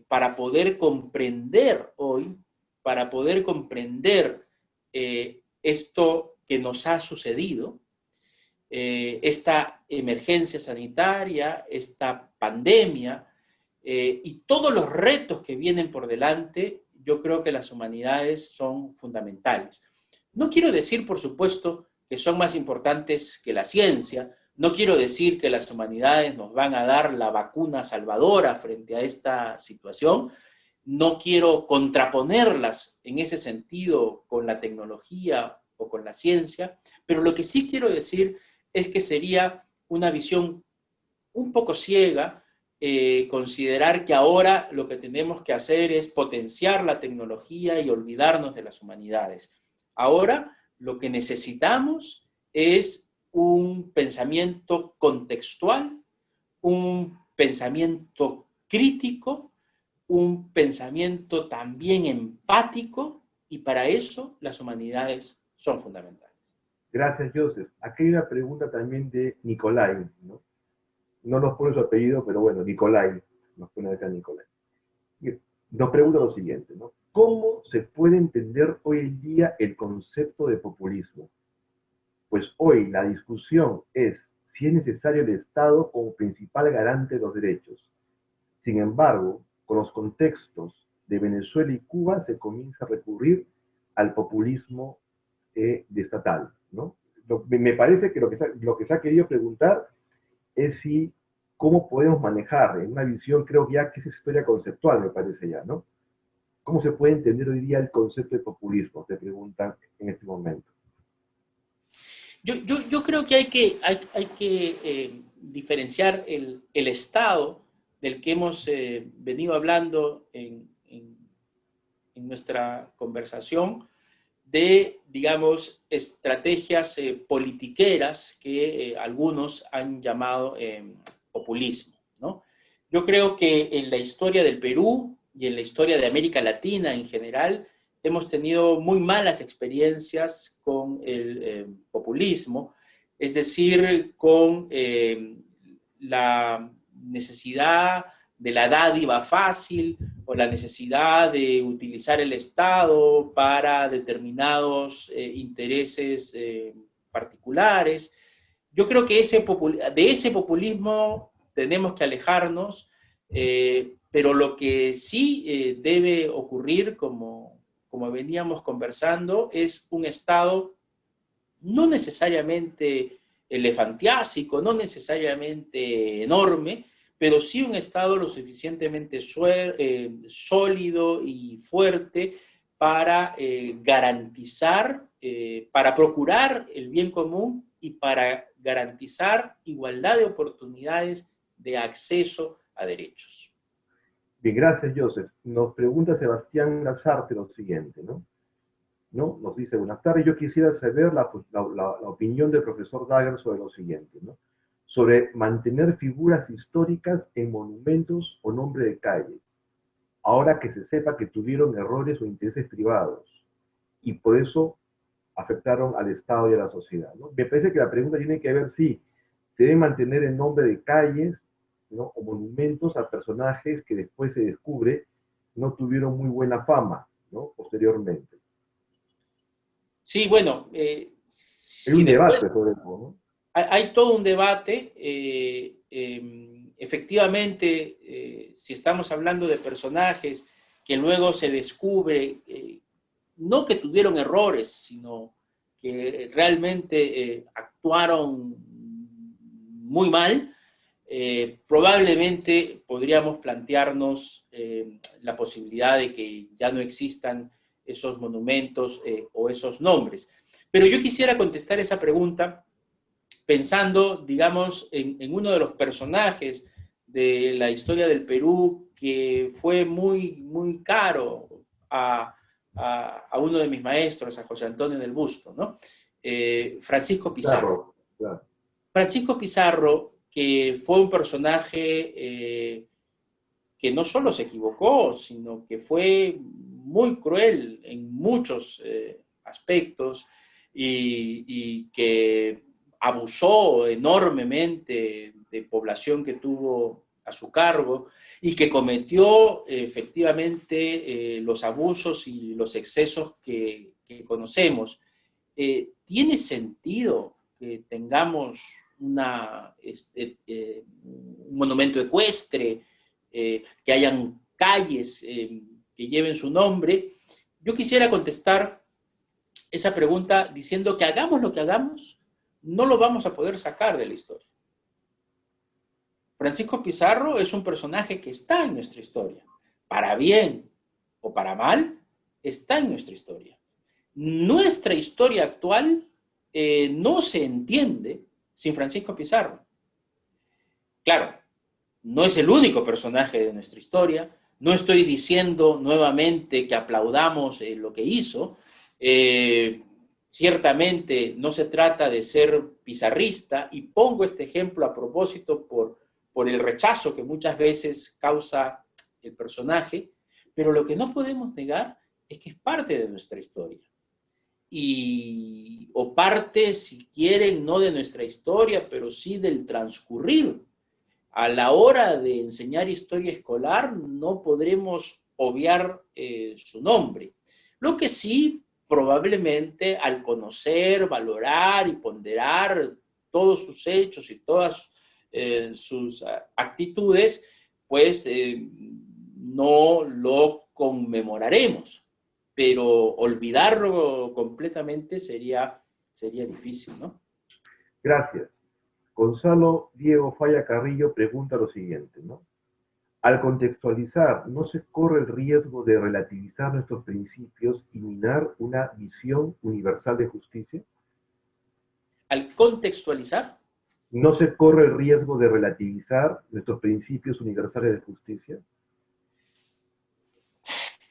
para poder comprender hoy, para poder comprender esto que nos ha sucedido, esta emergencia sanitaria, esta pandemia y todos los retos que vienen por delante, yo creo que las humanidades son fundamentales. No quiero decir, por supuesto, que son más importantes que la ciencia. No quiero decir que las humanidades nos van a dar la vacuna salvadora frente a esta situación. No quiero contraponerlas en ese sentido con la tecnología o con la ciencia, pero lo que sí quiero decir es que sería una visión un poco ciega considerar que ahora lo que tenemos que hacer es potenciar la tecnología y olvidarnos de las humanidades. Ahora lo que necesitamos es un pensamiento contextual, un pensamiento crítico, un pensamiento también empático, y para eso las humanidades son fundamentales.
Gracias, Joseph. Aquí hay una pregunta también de Nicolai, ¿no? No nos pone su apellido, pero bueno, Nicolai, nos pone acá Nicolai. Nos pregunta lo siguiente, ¿no? ¿Cómo se puede entender hoy en día el concepto de populismo? Pues hoy la discusión es si es necesario el Estado como principal garante de los derechos. Sin embargo, con los contextos de Venezuela y Cuba se comienza a recurrir al populismo estatal, ¿no? Me parece que lo que se ha querido preguntar es si cómo podemos manejar en una visión, creo ya que es historia conceptual, me parece ya, ¿no? ¿Cómo se puede entender hoy día el concepto de populismo? Te preguntan en este momento.
Yo creo que hay que diferenciar el Estado del que hemos venido hablando en nuestra conversación, de, digamos, estrategias politiqueras que algunos han llamado populismo, ¿no? Yo creo que en la historia del Perú y en la historia de América Latina en general, hemos tenido muy malas experiencias con el populismo, es decir, con la necesidad de la dádiva fácil o la necesidad de utilizar el Estado para determinados intereses particulares. Yo creo que de ese populismo tenemos que alejarnos, pero lo que sí debe ocurrir, como veníamos conversando, es un Estado no necesariamente elefantiásico, no necesariamente enorme, pero sí un Estado lo suficientemente sólido y fuerte para garantizar, para procurar el bien común y para garantizar igualdad de oportunidades de acceso a derechos.
Bien, gracias, Joseph. Nos pregunta Sebastián Lazarte lo siguiente, ¿no? Nos dice, buenas tardes, yo quisiera saber la opinión del profesor Dagger sobre lo siguiente, ¿no? Sobre mantener figuras históricas en monumentos o nombre de calle, ahora que se sepa que tuvieron errores o intereses privados, y por eso afectaron al Estado y a la sociedad, ¿no? Me parece que la pregunta tiene que ver si se debe mantener el nombre de calles, ¿no? O monumentos a personajes que después se descubre no tuvieron muy buena fama, ¿no? Posteriormente.
Sí, bueno,
Hay
si
un
después
debate sobre eso, ¿no?
hay todo un debate, efectivamente, si estamos hablando de personajes que luego se descubre, no que tuvieron errores, sino que realmente actuaron muy mal, probablemente podríamos plantearnos la posibilidad de que ya no existan esos monumentos o esos nombres. Pero yo quisiera contestar esa pregunta pensando, digamos, en uno de los personajes de la historia del Perú que fue muy, muy caro a uno de mis maestros, a José Antonio del Busto, ¿no? Francisco Pizarro.
Claro, claro.
Francisco Pizarro, que fue un personaje que no solo se equivocó, sino que fue muy cruel en muchos aspectos y que abusó enormemente de población que tuvo a su cargo y que cometió efectivamente los abusos y los excesos que conocemos. ¿Tiene sentido que tengamos un monumento ecuestre, que hayan calles que lleven su nombre? Yo quisiera contestar esa pregunta diciendo que hagamos lo que hagamos, no lo vamos a poder sacar de la historia. Francisco Pizarro es un personaje que está en nuestra historia. Para bien o para mal, está en nuestra historia. Nuestra historia actual no se entiende sin Francisco Pizarro. Claro, no es el único personaje de nuestra historia. No estoy diciendo nuevamente que aplaudamos lo que hizo. Ciertamente no se trata de ser pizarrista, y pongo este ejemplo a propósito por el rechazo que muchas veces causa el personaje, pero lo que no podemos negar es que es parte de nuestra historia. O parte, si quieren, no de nuestra historia, pero sí del transcurrir. A la hora de enseñar historia escolar no podremos obviar su nombre. Lo que sí, probablemente, al conocer, valorar y ponderar todos sus hechos y todas sus actitudes, pues no lo conmemoraremos. Pero olvidarlo completamente sería difícil, ¿no?
Gracias. Gonzalo Diego Falla Carrillo pregunta lo siguiente, ¿no? Al contextualizar, ¿no se corre el riesgo de relativizar nuestros principios y minar una visión universal de justicia?
Al contextualizar.
¿No se corre el riesgo de relativizar nuestros principios universales de justicia?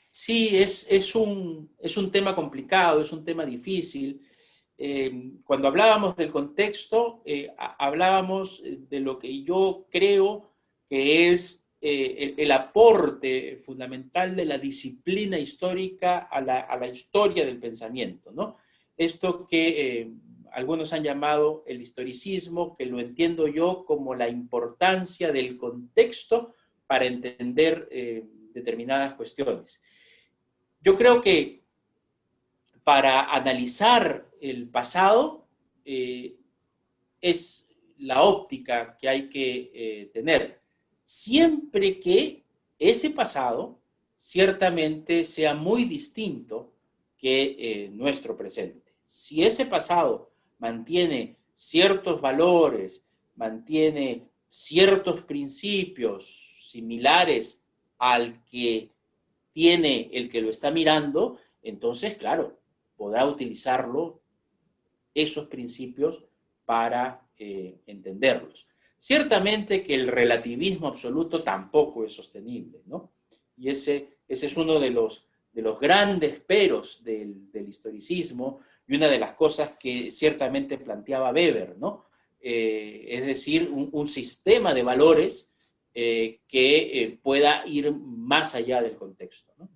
Sí, es un tema complicado, es un tema difícil. Cuando hablábamos del contexto, hablábamos de lo que yo creo que es el aporte fundamental de la disciplina histórica a la historia del pensamiento, ¿no? Esto que algunos han llamado el historicismo, que lo entiendo yo como la importancia del contexto para entender determinadas cuestiones. Yo creo que para analizar el pasado es la óptica que hay que tener, siempre que ese pasado ciertamente sea muy distinto que nuestro presente. Si ese pasado mantiene ciertos valores, mantiene ciertos principios similares al que tiene el que lo está mirando, entonces, claro, podrá utilizarlo, esos principios, para entenderlos. Ciertamente que el relativismo absoluto tampoco es sostenible, ¿no? Y ese es uno de los grandes peros del historicismo, y una de las cosas que ciertamente planteaba Weber, ¿no? Es decir, un sistema de valores que pueda ir más allá del contexto, ¿no?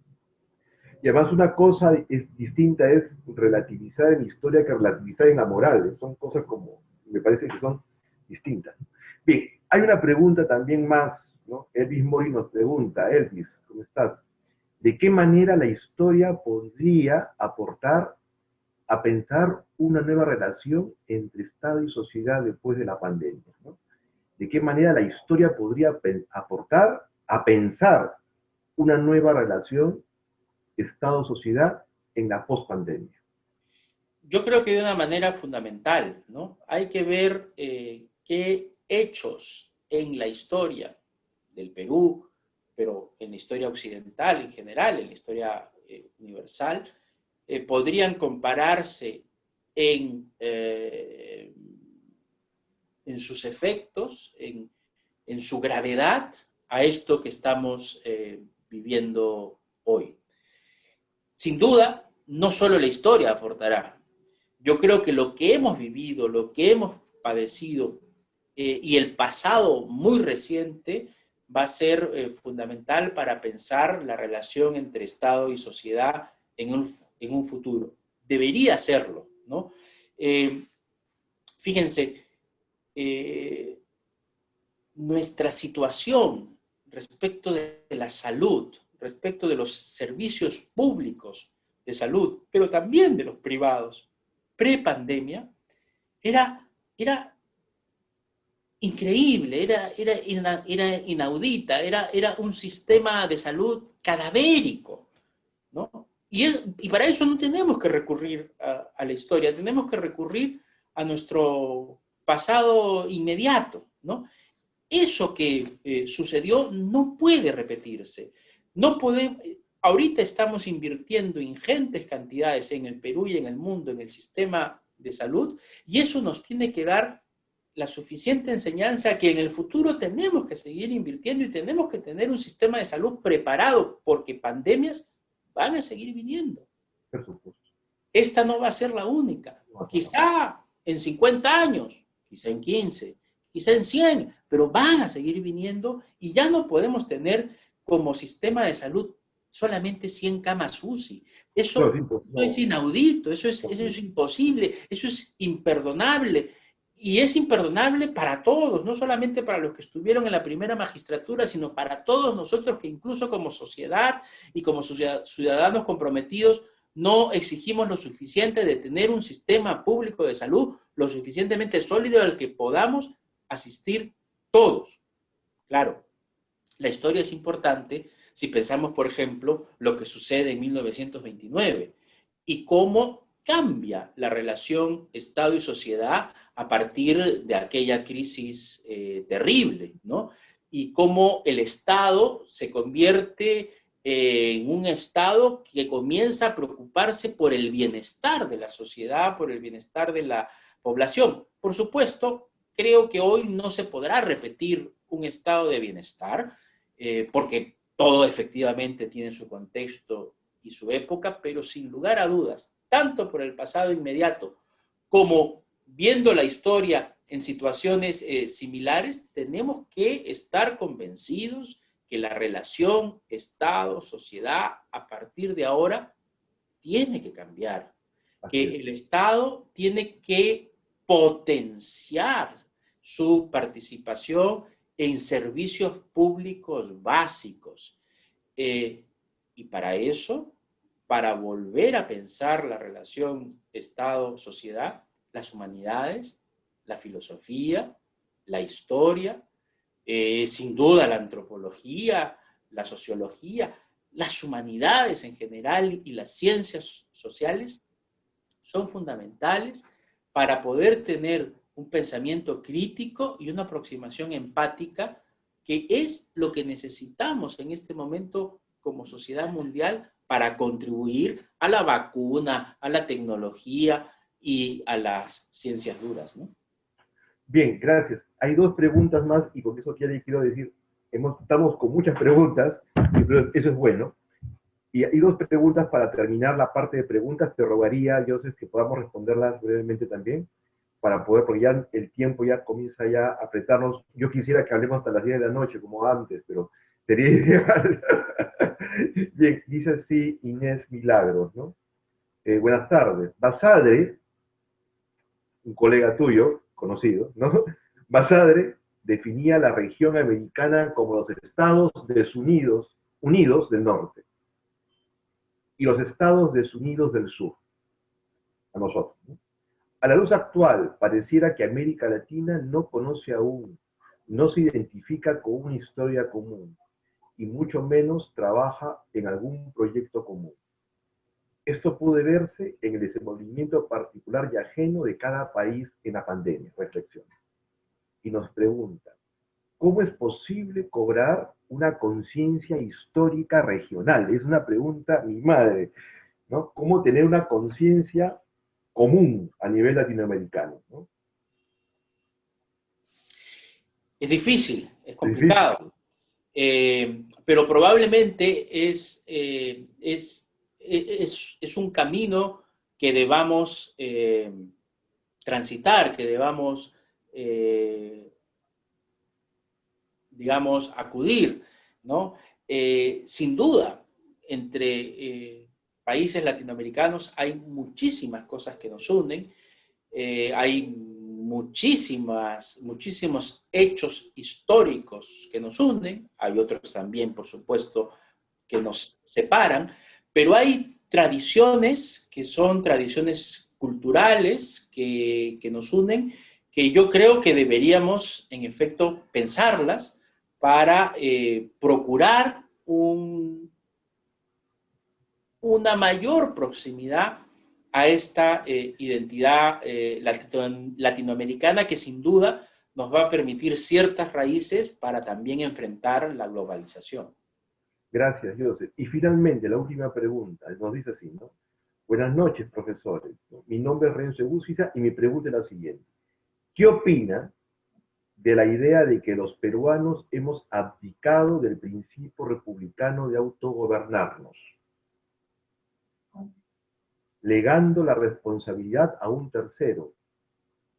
Y además una cosa distinta es relativizar en historia que relativizar en la moral. Son cosas como, me parece que son distintas. Bien, hay una pregunta también más, ¿no? Elvis Mori nos pregunta, Elvis, ¿cómo estás? ¿De qué manera la historia podría aportar a pensar una nueva relación entre Estado y sociedad después de la pandemia, ¿no? ¿De qué manera la historia podría aportar a pensar una nueva relación Estado-sociedad en la pospandemia?
Yo creo que de una manera fundamental, ¿no? Hay que ver qué hechos en la historia del Perú, pero en la historia occidental en general, en la historia universal, podrían compararse en, eh, en sus efectos, en su gravedad, a esto que estamos viviendo hoy. Sin duda, no solo la historia aportará. Yo creo que lo que hemos vivido, lo que hemos padecido y el pasado muy reciente va a ser fundamental para pensar la relación entre Estado y sociedad en un futuro. Debería serlo, ¿no? Eh, Fíjense, eh, nuestra situación respecto de la salud, respecto de los servicios públicos de salud, pero también de los privados, pre-pandemia, era increíble, era inaudita, era un sistema de salud cadavérico, ¿no? Y para eso no tenemos que recurrir a la historia, tenemos que recurrir a nuestro pasado inmediato, ¿no? Eso que sucedió no puede repetirse. No podemos, ahorita estamos invirtiendo ingentes cantidades en el Perú y en el mundo, en el sistema de salud, y eso nos tiene que dar la suficiente enseñanza que en el futuro tenemos que seguir invirtiendo y tenemos que tener un sistema de salud preparado, porque pandemias van a seguir viniendo.
Por supuesto.
Esta no va a ser la única. Quizá en 50 años, quizá en 15, quizá en 100, pero van a seguir viniendo y ya no podemos tener como sistema de salud solamente 100 camas UCI. Eso, no es inaudito, eso es imposible, eso es imperdonable. Y es imperdonable para todos, no solamente para los que estuvieron en la primera magistratura, sino para todos nosotros que incluso como sociedad y como ciudadanos comprometidos no exigimos lo suficiente de tener un sistema público de salud lo suficientemente sólido al que podamos asistir todos. Claro, la historia es importante si pensamos, por ejemplo, lo que sucede en 1929 y cómo cambia la relación Estado y sociedad a partir de aquella crisis terrible, ¿no? Y cómo el Estado se convierte en un Estado que comienza a preocuparse por el bienestar de la sociedad, por el bienestar de la población. Por supuesto, creo que hoy no se podrá repetir un estado de bienestar, porque todo efectivamente tiene su contexto y su época, pero sin lugar a dudas, tanto por el pasado inmediato como viendo la historia en situaciones similares, tenemos que estar convencidos que la relación Estado-sociedad a partir de ahora tiene que cambiar, que el Estado tiene que potenciar su participación en servicios públicos básicos. Y para eso, para volver a pensar la relación Estado-sociedad, las humanidades, la filosofía, la historia, sin duda la antropología, la sociología, las humanidades en general y las ciencias sociales son fundamentales para poder tener un pensamiento crítico y una aproximación empática, que es lo que necesitamos en este momento como sociedad mundial para contribuir a la vacuna, a la tecnología y a las ciencias duras, ¿no?
Bien, gracias. Hay dos preguntas más y con eso quiero decir, estamos con muchas preguntas, pero eso es bueno. Y hay dos preguntas para terminar la parte de preguntas. Te rogaría, Joseph, que podamos responderlas brevemente también, para poder, porque ya el tiempo ya comienza ya a apretarnos. Yo quisiera que hablemos hasta las 10 de la noche, como antes, pero sería ideal. Bien, dice así Inés Milagros, ¿no? Buenas tardes. Basadre, un colega tuyo, conocido, ¿no? Basadre definía la región americana como los Estados Unidos del norte y los Estados Unidos del sur, a nosotros, ¿no? A la luz actual, pareciera que América Latina no conoce aún, no se identifica con una historia común, y mucho menos trabaja en algún proyecto común. Esto puede verse en el desenvolvimiento particular y ajeno de cada país en la pandemia, reflexiona. Y nos pregunta, ¿cómo es posible cobrar una conciencia histórica regional? Es una pregunta, mi madre, ¿no? ¿Cómo tener una conciencia común a nivel latinoamericano, ¿no?
Es difícil, es
Es difícil.
complicado, pero probablemente es un camino que debamos transitar, que debamos, digamos, acudir, ¿no? Sin duda, entre países latinoamericanos hay muchísimas cosas que nos unen, hay muchísimos hechos históricos que nos unen, hay otros también, por supuesto, que nos separan, pero hay tradiciones que son tradiciones culturales que nos unen, que yo creo que deberíamos, en efecto, pensarlas para procurar una mayor proximidad a esta identidad latinoamericana que sin duda nos va a permitir ciertas raíces para también enfrentar la globalización.
Gracias, Joseph. Y finalmente, la última pregunta, nos dice así, ¿no? Buenas noches, profesores. Mi nombre es Renzo Egusquiza y mi pregunta es la siguiente. ¿Qué opina de la idea de que los peruanos hemos abdicado del principio republicano de autogobernarnos, legando la responsabilidad a un tercero,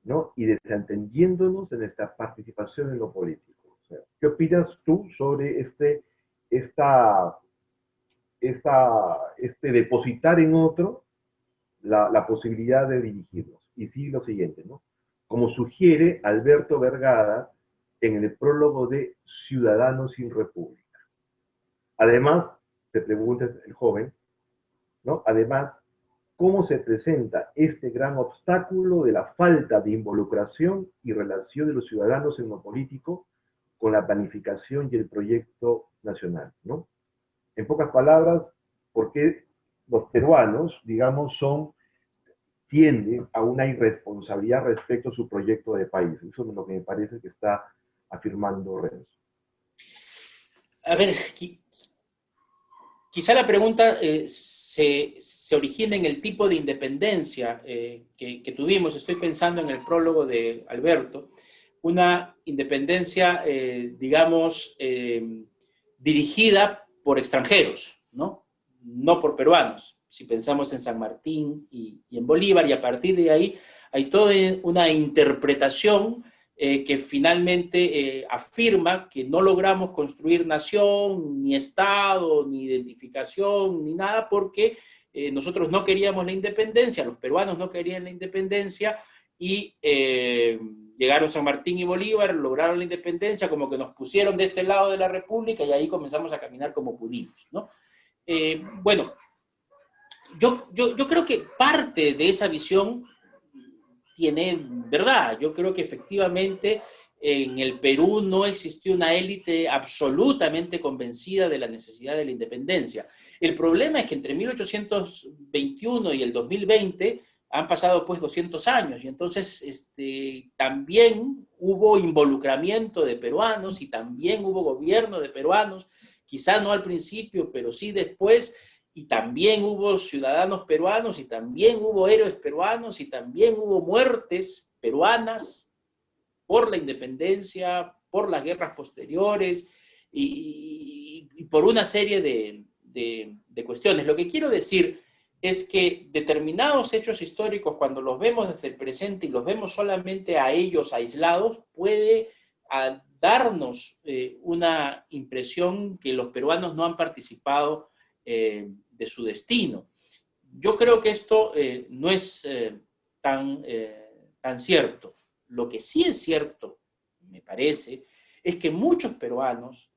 ¿no? Y desentendiéndonos de nuestra participación en lo político? O sea, ¿qué opinas tú sobre este depositar en otro la posibilidad de dirigirnos? Y sí, lo siguiente, ¿no? Como sugiere Alberto Vergara en el prólogo de Ciudadanos sin República. Además, te pregunta el joven, ¿no? Además, ¿cómo se presenta este gran obstáculo de la falta de involucración y relación de los ciudadanos en lo político con la planificación y el proyecto nacional, ¿no? En pocas palabras, ¿por qué los peruanos, digamos, tienden a una irresponsabilidad respecto a su proyecto de país? Eso es lo que me parece que está afirmando Renzo.
A ver, quizá la pregunta se origina en el tipo de independencia que tuvimos. Estoy pensando en el prólogo de Alberto, una independencia, digamos, dirigida por extranjeros, ¿no? No por peruanos. Si pensamos en San Martín y en Bolívar, y a partir de ahí hay toda una interpretación que finalmente afirma que no logramos construir nación, ni Estado, ni identificación, ni nada, porque nosotros no queríamos la independencia, los peruanos no querían la independencia, y llegaron San Martín y Bolívar, lograron la independencia, como que nos pusieron de este lado de la República, y ahí comenzamos a caminar como pudimos, ¿no? Bueno, yo creo que parte de esa visión tiene verdad. Yo creo que efectivamente en el Perú no existió una élite absolutamente convencida de la necesidad de la independencia. El problema es que entre 1821 y el 2020 han pasado pues 200 años, y entonces también hubo involucramiento de peruanos y también hubo gobierno de peruanos, quizá no al principio, pero sí después, y también hubo ciudadanos peruanos, y también hubo héroes peruanos, y también hubo muertes peruanas por la independencia, por las guerras posteriores y por una serie de cuestiones. Lo que quiero decir es que determinados hechos históricos, cuando los vemos desde el presente y los vemos solamente a ellos aislados, puede darnos una impresión que los peruanos no han participado de su destino. Yo creo que esto no es tan cierto. Lo que sí es cierto, me parece, es que muchos peruanos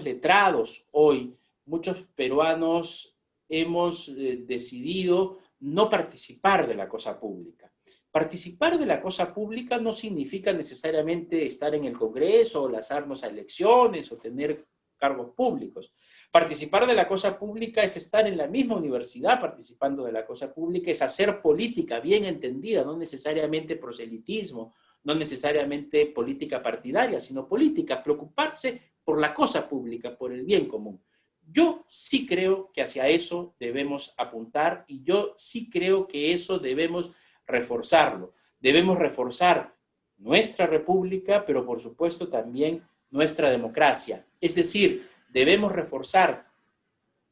letrados hoy, muchos peruanos hemos decidido no participar de la cosa pública. Participar de la cosa pública no significa necesariamente estar en el Congreso, o lanzarnos a elecciones, o tener cargos públicos. Participar de la cosa pública es estar en la misma universidad participando de la cosa pública, es hacer política bien entendida, no necesariamente proselitismo, no necesariamente política partidaria, sino política, preocuparse por la cosa pública, por el bien común. Yo sí creo que hacia eso debemos apuntar, y yo sí creo que eso debemos reforzarlo. Debemos reforzar nuestra república, pero por supuesto también nuestra democracia. Es decir, debemos reforzar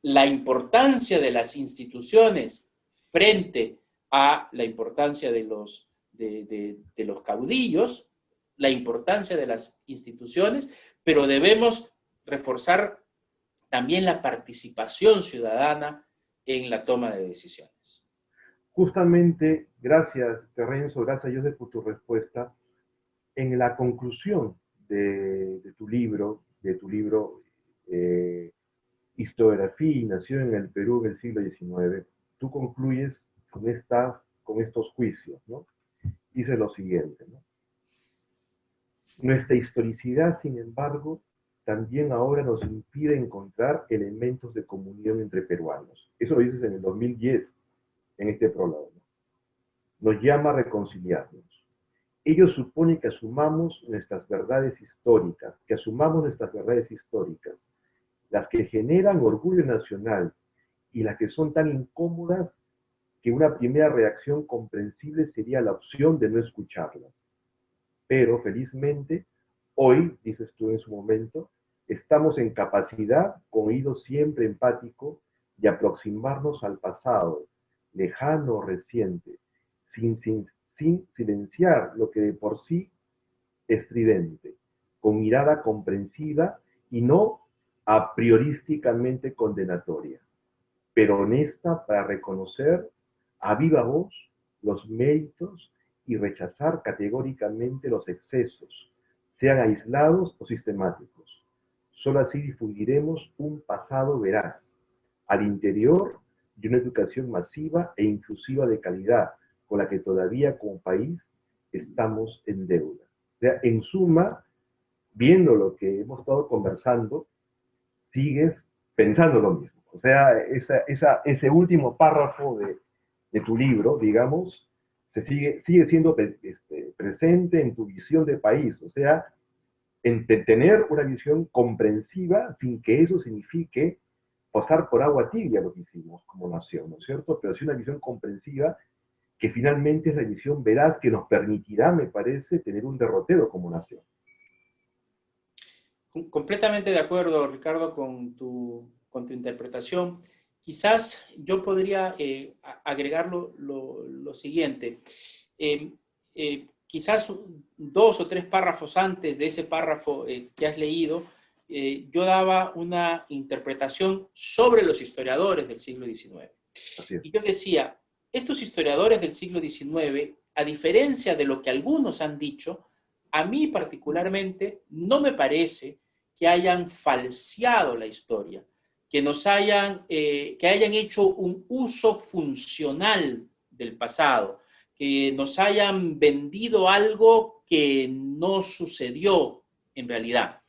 la importancia de las instituciones frente a la importancia de los caudillos, la importancia de las instituciones, pero debemos reforzar también la participación ciudadana en la toma de decisiones.
Justamente, gracias, Renzo, gracias, Joseph, por tu respuesta. En la conclusión de tu libro, Historiografía y Nación en el Perú en el siglo XIX, tú concluyes con estos juicios, ¿no? Dice lo siguiente, ¿no? Nuestra historicidad, sin embargo, también ahora nos impide encontrar elementos de comunión entre peruanos. Eso lo dices en el 2010, en este prólogo, ¿no? Nos llama a reconciliarnos. Ello supone que asumamos nuestras verdades históricas, las que generan orgullo nacional y las que son tan incómodas que una primera reacción comprensible sería la opción de no escucharlas. Pero, felizmente, hoy, dices tú en su momento, estamos en capacidad, con oído siempre empático, de aproximarnos al pasado, lejano o reciente, sin silenciar lo que de por sí es estridente, con mirada comprensiva y no a priorísticamente condenatoria, pero honesta para reconocer a viva voz los méritos y rechazar categóricamente los excesos, sean aislados o sistemáticos. Solo así difundiremos un pasado veraz, al interior de una educación masiva e inclusiva de calidad, con la que todavía como país estamos en deuda. O sea, en suma, viendo lo que hemos estado conversando, sigues pensando lo mismo. O sea, ese último párrafo de tu libro, digamos, sigue siendo presente en tu visión de país. O sea, en tener una visión comprensiva sin que eso signifique pasar por agua tibia lo que hicimos como nación, ¿no es cierto? Pero sí una visión comprensiva que finalmente es la visión veraz que nos permitirá, me parece, tener un derrotero como nación.
Completamente de acuerdo, Ricardo, con tu interpretación. Quizás yo podría agregar lo siguiente. Quizás 2 o 3 párrafos antes de ese párrafo que has leído, yo daba una interpretación sobre los historiadores del siglo XIX. Y yo decía, estos historiadores del siglo XIX, a diferencia de lo que algunos han dicho, a mí particularmente no me parece que hayan falseado la historia, que hayan hecho un uso funcional del pasado, que nos hayan vendido algo que no sucedió en realidad.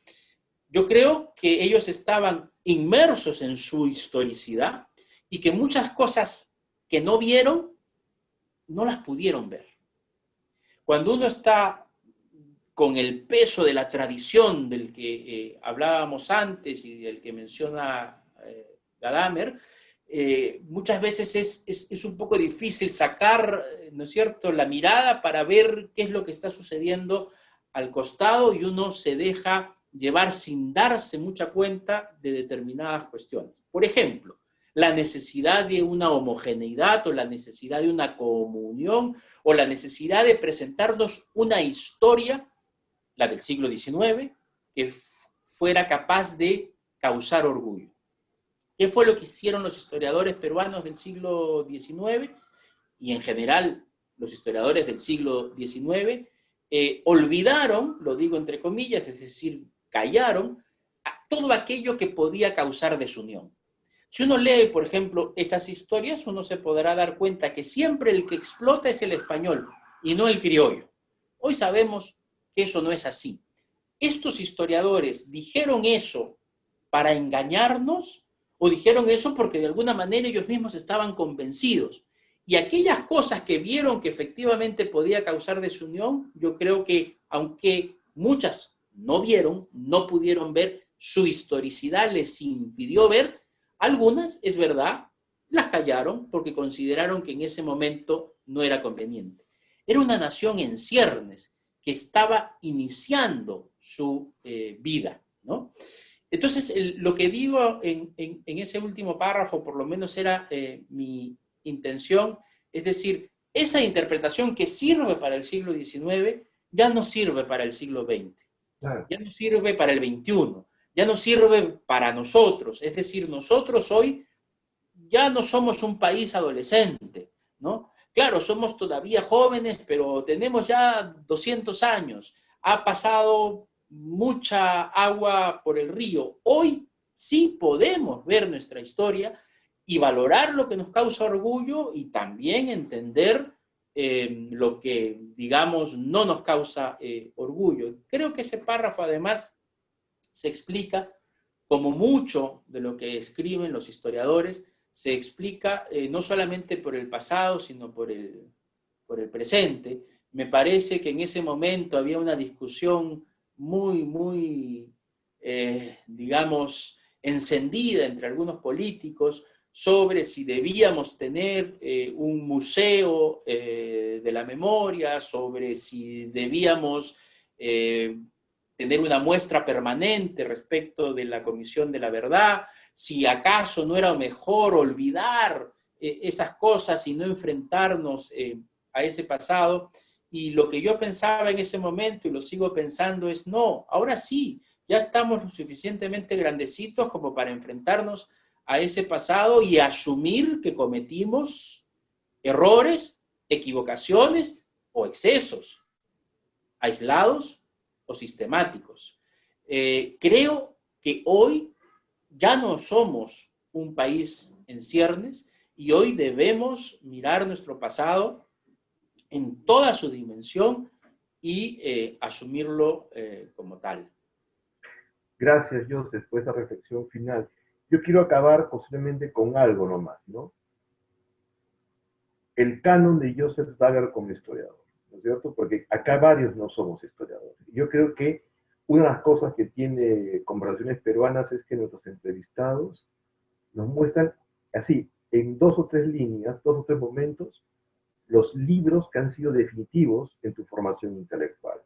Yo creo que ellos estaban inmersos en su historicidad y que muchas cosas que no vieron, no las pudieron ver. Cuando uno está con el peso de la tradición del que hablábamos antes y del que menciona Gadamer, muchas veces es un poco difícil sacar, ¿no es cierto?, la mirada para ver qué es lo que está sucediendo al costado y uno se deja llevar sin darse mucha cuenta de determinadas cuestiones. Por ejemplo, la necesidad de una homogeneidad o la necesidad de una comunión o la necesidad de presentarnos una historia, la del siglo XIX, que fuera capaz de causar orgullo. ¿Qué fue lo que hicieron los historiadores peruanos del siglo XIX y en general los historiadores del siglo XIX? Olvidaron, lo digo entre comillas, es decir, callaron todo aquello que podía causar desunión. Si uno lee, por ejemplo, esas historias, uno se podrá dar cuenta que siempre el que explota es el español y no el criollo. Hoy sabemos que eso no es así. Estos historiadores dijeron eso para engañarnos o dijeron eso porque de alguna manera ellos mismos estaban convencidos. Y aquellas cosas que vieron que efectivamente podía causar desunión, yo creo que aunque muchas no vieron, no pudieron ver, su historicidad les impidió ver, algunas, es verdad, las callaron porque consideraron que en ese momento no era conveniente. Era una nación en ciernes que estaba iniciando su vida, ¿no? Entonces, lo que digo en ese último párrafo, por lo menos era mi intención, es decir, esa interpretación que sirve para el siglo XIX ya no sirve para el siglo XX,
Claro.
ya no sirve para el XXI, ya no sirve para nosotros. Es decir, nosotros hoy ya no somos un país adolescente, ¿no? Claro, somos todavía jóvenes, pero tenemos ya 200 años. Ha pasado mucha agua por el río. Hoy sí podemos ver nuestra historia y valorar lo que nos causa orgullo y también entender lo que, digamos, no nos causa orgullo. Creo que ese párrafo, además, se explica como mucho de lo que escriben los historiadores, se explica no solamente por el pasado, sino por el presente. Me parece que en ese momento había una discusión muy, digamos, encendida entre algunos políticos sobre si debíamos tener un museo de la memoria, sobre si debíamos tener una muestra permanente respecto de la Comisión de la Verdad, si acaso no era mejor olvidar esas cosas y no enfrentarnos a ese pasado. Y lo que yo pensaba en ese momento y lo sigo pensando es, no, ahora sí, ya estamos lo suficientemente grandecitos como para enfrentarnos a ese pasado y asumir que cometimos errores, equivocaciones o excesos, aislados o sistemáticos. Creo que hoy ya no somos un país en ciernes y hoy debemos mirar nuestro pasado en toda su dimensión y asumirlo como tal.
Gracias, Joseph, por esa reflexión final. Yo quiero acabar posiblemente con algo nomás, ¿no? El canon de Joseph Dagger como historiador, ¿no es cierto? Porque acá varios no somos historiadores. Yo creo que una de las cosas que tiene Conversaciones Peruanas es que nuestros entrevistados nos muestran así, en 2 o 3 líneas, 2 o 3 momentos, los libros que han sido definitivos en tu formación intelectual.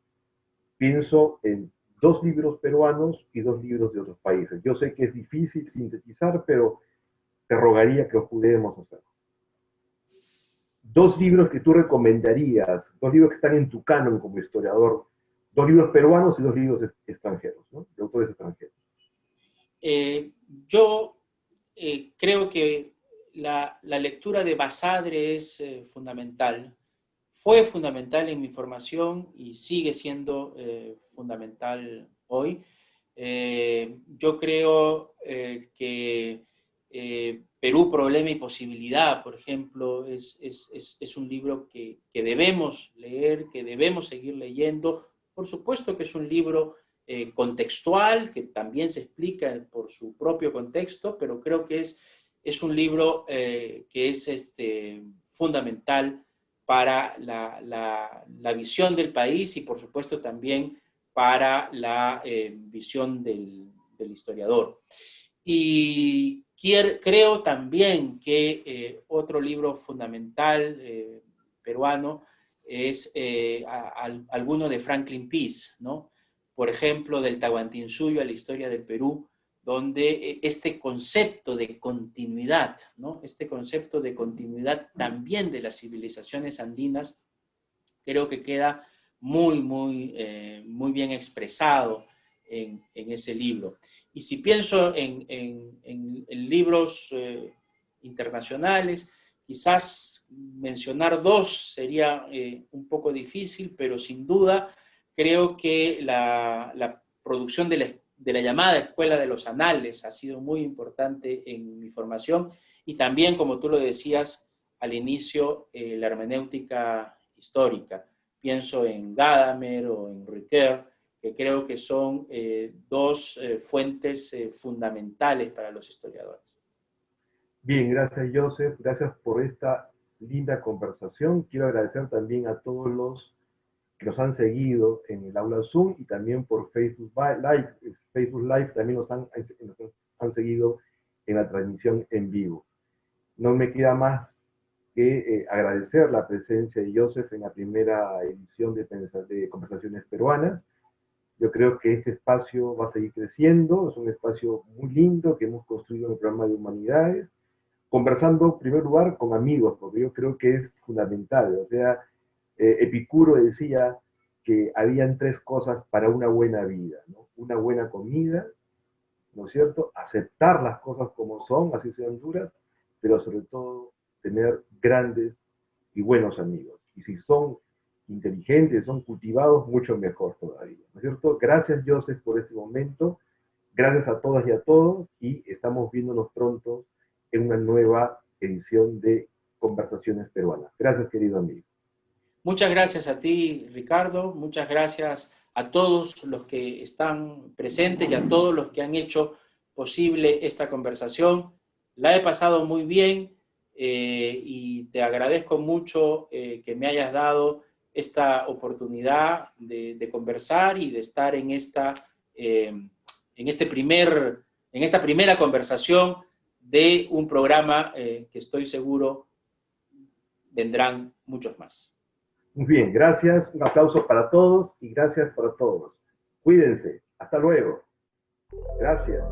Pienso en 2 libros peruanos y 2 libros de otros países. Yo sé que es difícil sintetizar, pero te rogaría que lo pudiéramos hacer. 2 libros que tú recomendarías, 2 libros que están en tu canon como historiador, 2 libros peruanos y 2 libros extranjeros, ¿no? De autores extranjeros.
Yo creo que la lectura de Basadre es fundamental. Fue fundamental en mi formación y sigue siendo fundamental hoy. Yo creo que Perú, Problema y Posibilidad, por ejemplo, es un libro que debemos leer, que debemos seguir leyendo. Por supuesto que es un libro contextual, que también se explica por su propio contexto, pero creo que es un libro que es fundamental para la visión del país y por supuesto también para la visión del historiador. Y creo también que otro libro fundamental peruano es alguno de Franklin Peace, ¿no? Por ejemplo, del Tahuantinsuyo a la historia del Perú, donde este concepto de continuidad, ¿no? Este concepto de continuidad también de las civilizaciones andinas, creo que queda muy bien expresado en ese libro. Y si pienso en libros internacionales, quizás mencionar dos sería un poco difícil, pero sin duda creo que la producción de la llamada Escuela de los Anales ha sido muy importante en mi formación, y también, como tú lo decías al inicio, la hermenéutica histórica. Pienso en Gadamer o en Ricoeur, que creo que son dos fuentes fundamentales para los historiadores.
Bien, gracias Joseph, gracias por esta linda conversación. Quiero agradecer también a todos los que nos han seguido en el aula Zoom y también por Facebook Live. Facebook Live también nos han seguido en la transmisión en vivo. No me queda más que agradecer la presencia de Joseph en la primera edición de Conversaciones Peruanas. Yo creo que este espacio va a seguir creciendo, es un espacio muy lindo que hemos construido en el programa de Humanidades, conversando en primer lugar con amigos, porque yo creo que es fundamental. O sea, Epicuro decía que habían tres cosas para una buena vida, ¿no? Una buena comida, ¿no es cierto? Aceptar las cosas como son, así sean duras, pero sobre todo tener grandes y buenos amigos. Y si son inteligentes, son cultivados, mucho mejor todavía, ¿no es cierto? Gracias, Joseph, por este momento. Gracias a todas y a todos, y estamos viéndonos pronto en una nueva edición de Conversaciones Peruanas. Gracias, querido amigo.
Muchas gracias a ti, Ricardo. Muchas gracias a todos los que están presentes y a todos los que han hecho posible esta conversación. La he pasado muy bien y te agradezco mucho que me hayas dado esta oportunidad de conversar y de estar en esta primera conversación de un programa que estoy seguro vendrán muchos más.
Muy bien, gracias. Un aplauso para todos y gracias para todos. Cuídense. Hasta luego. Gracias.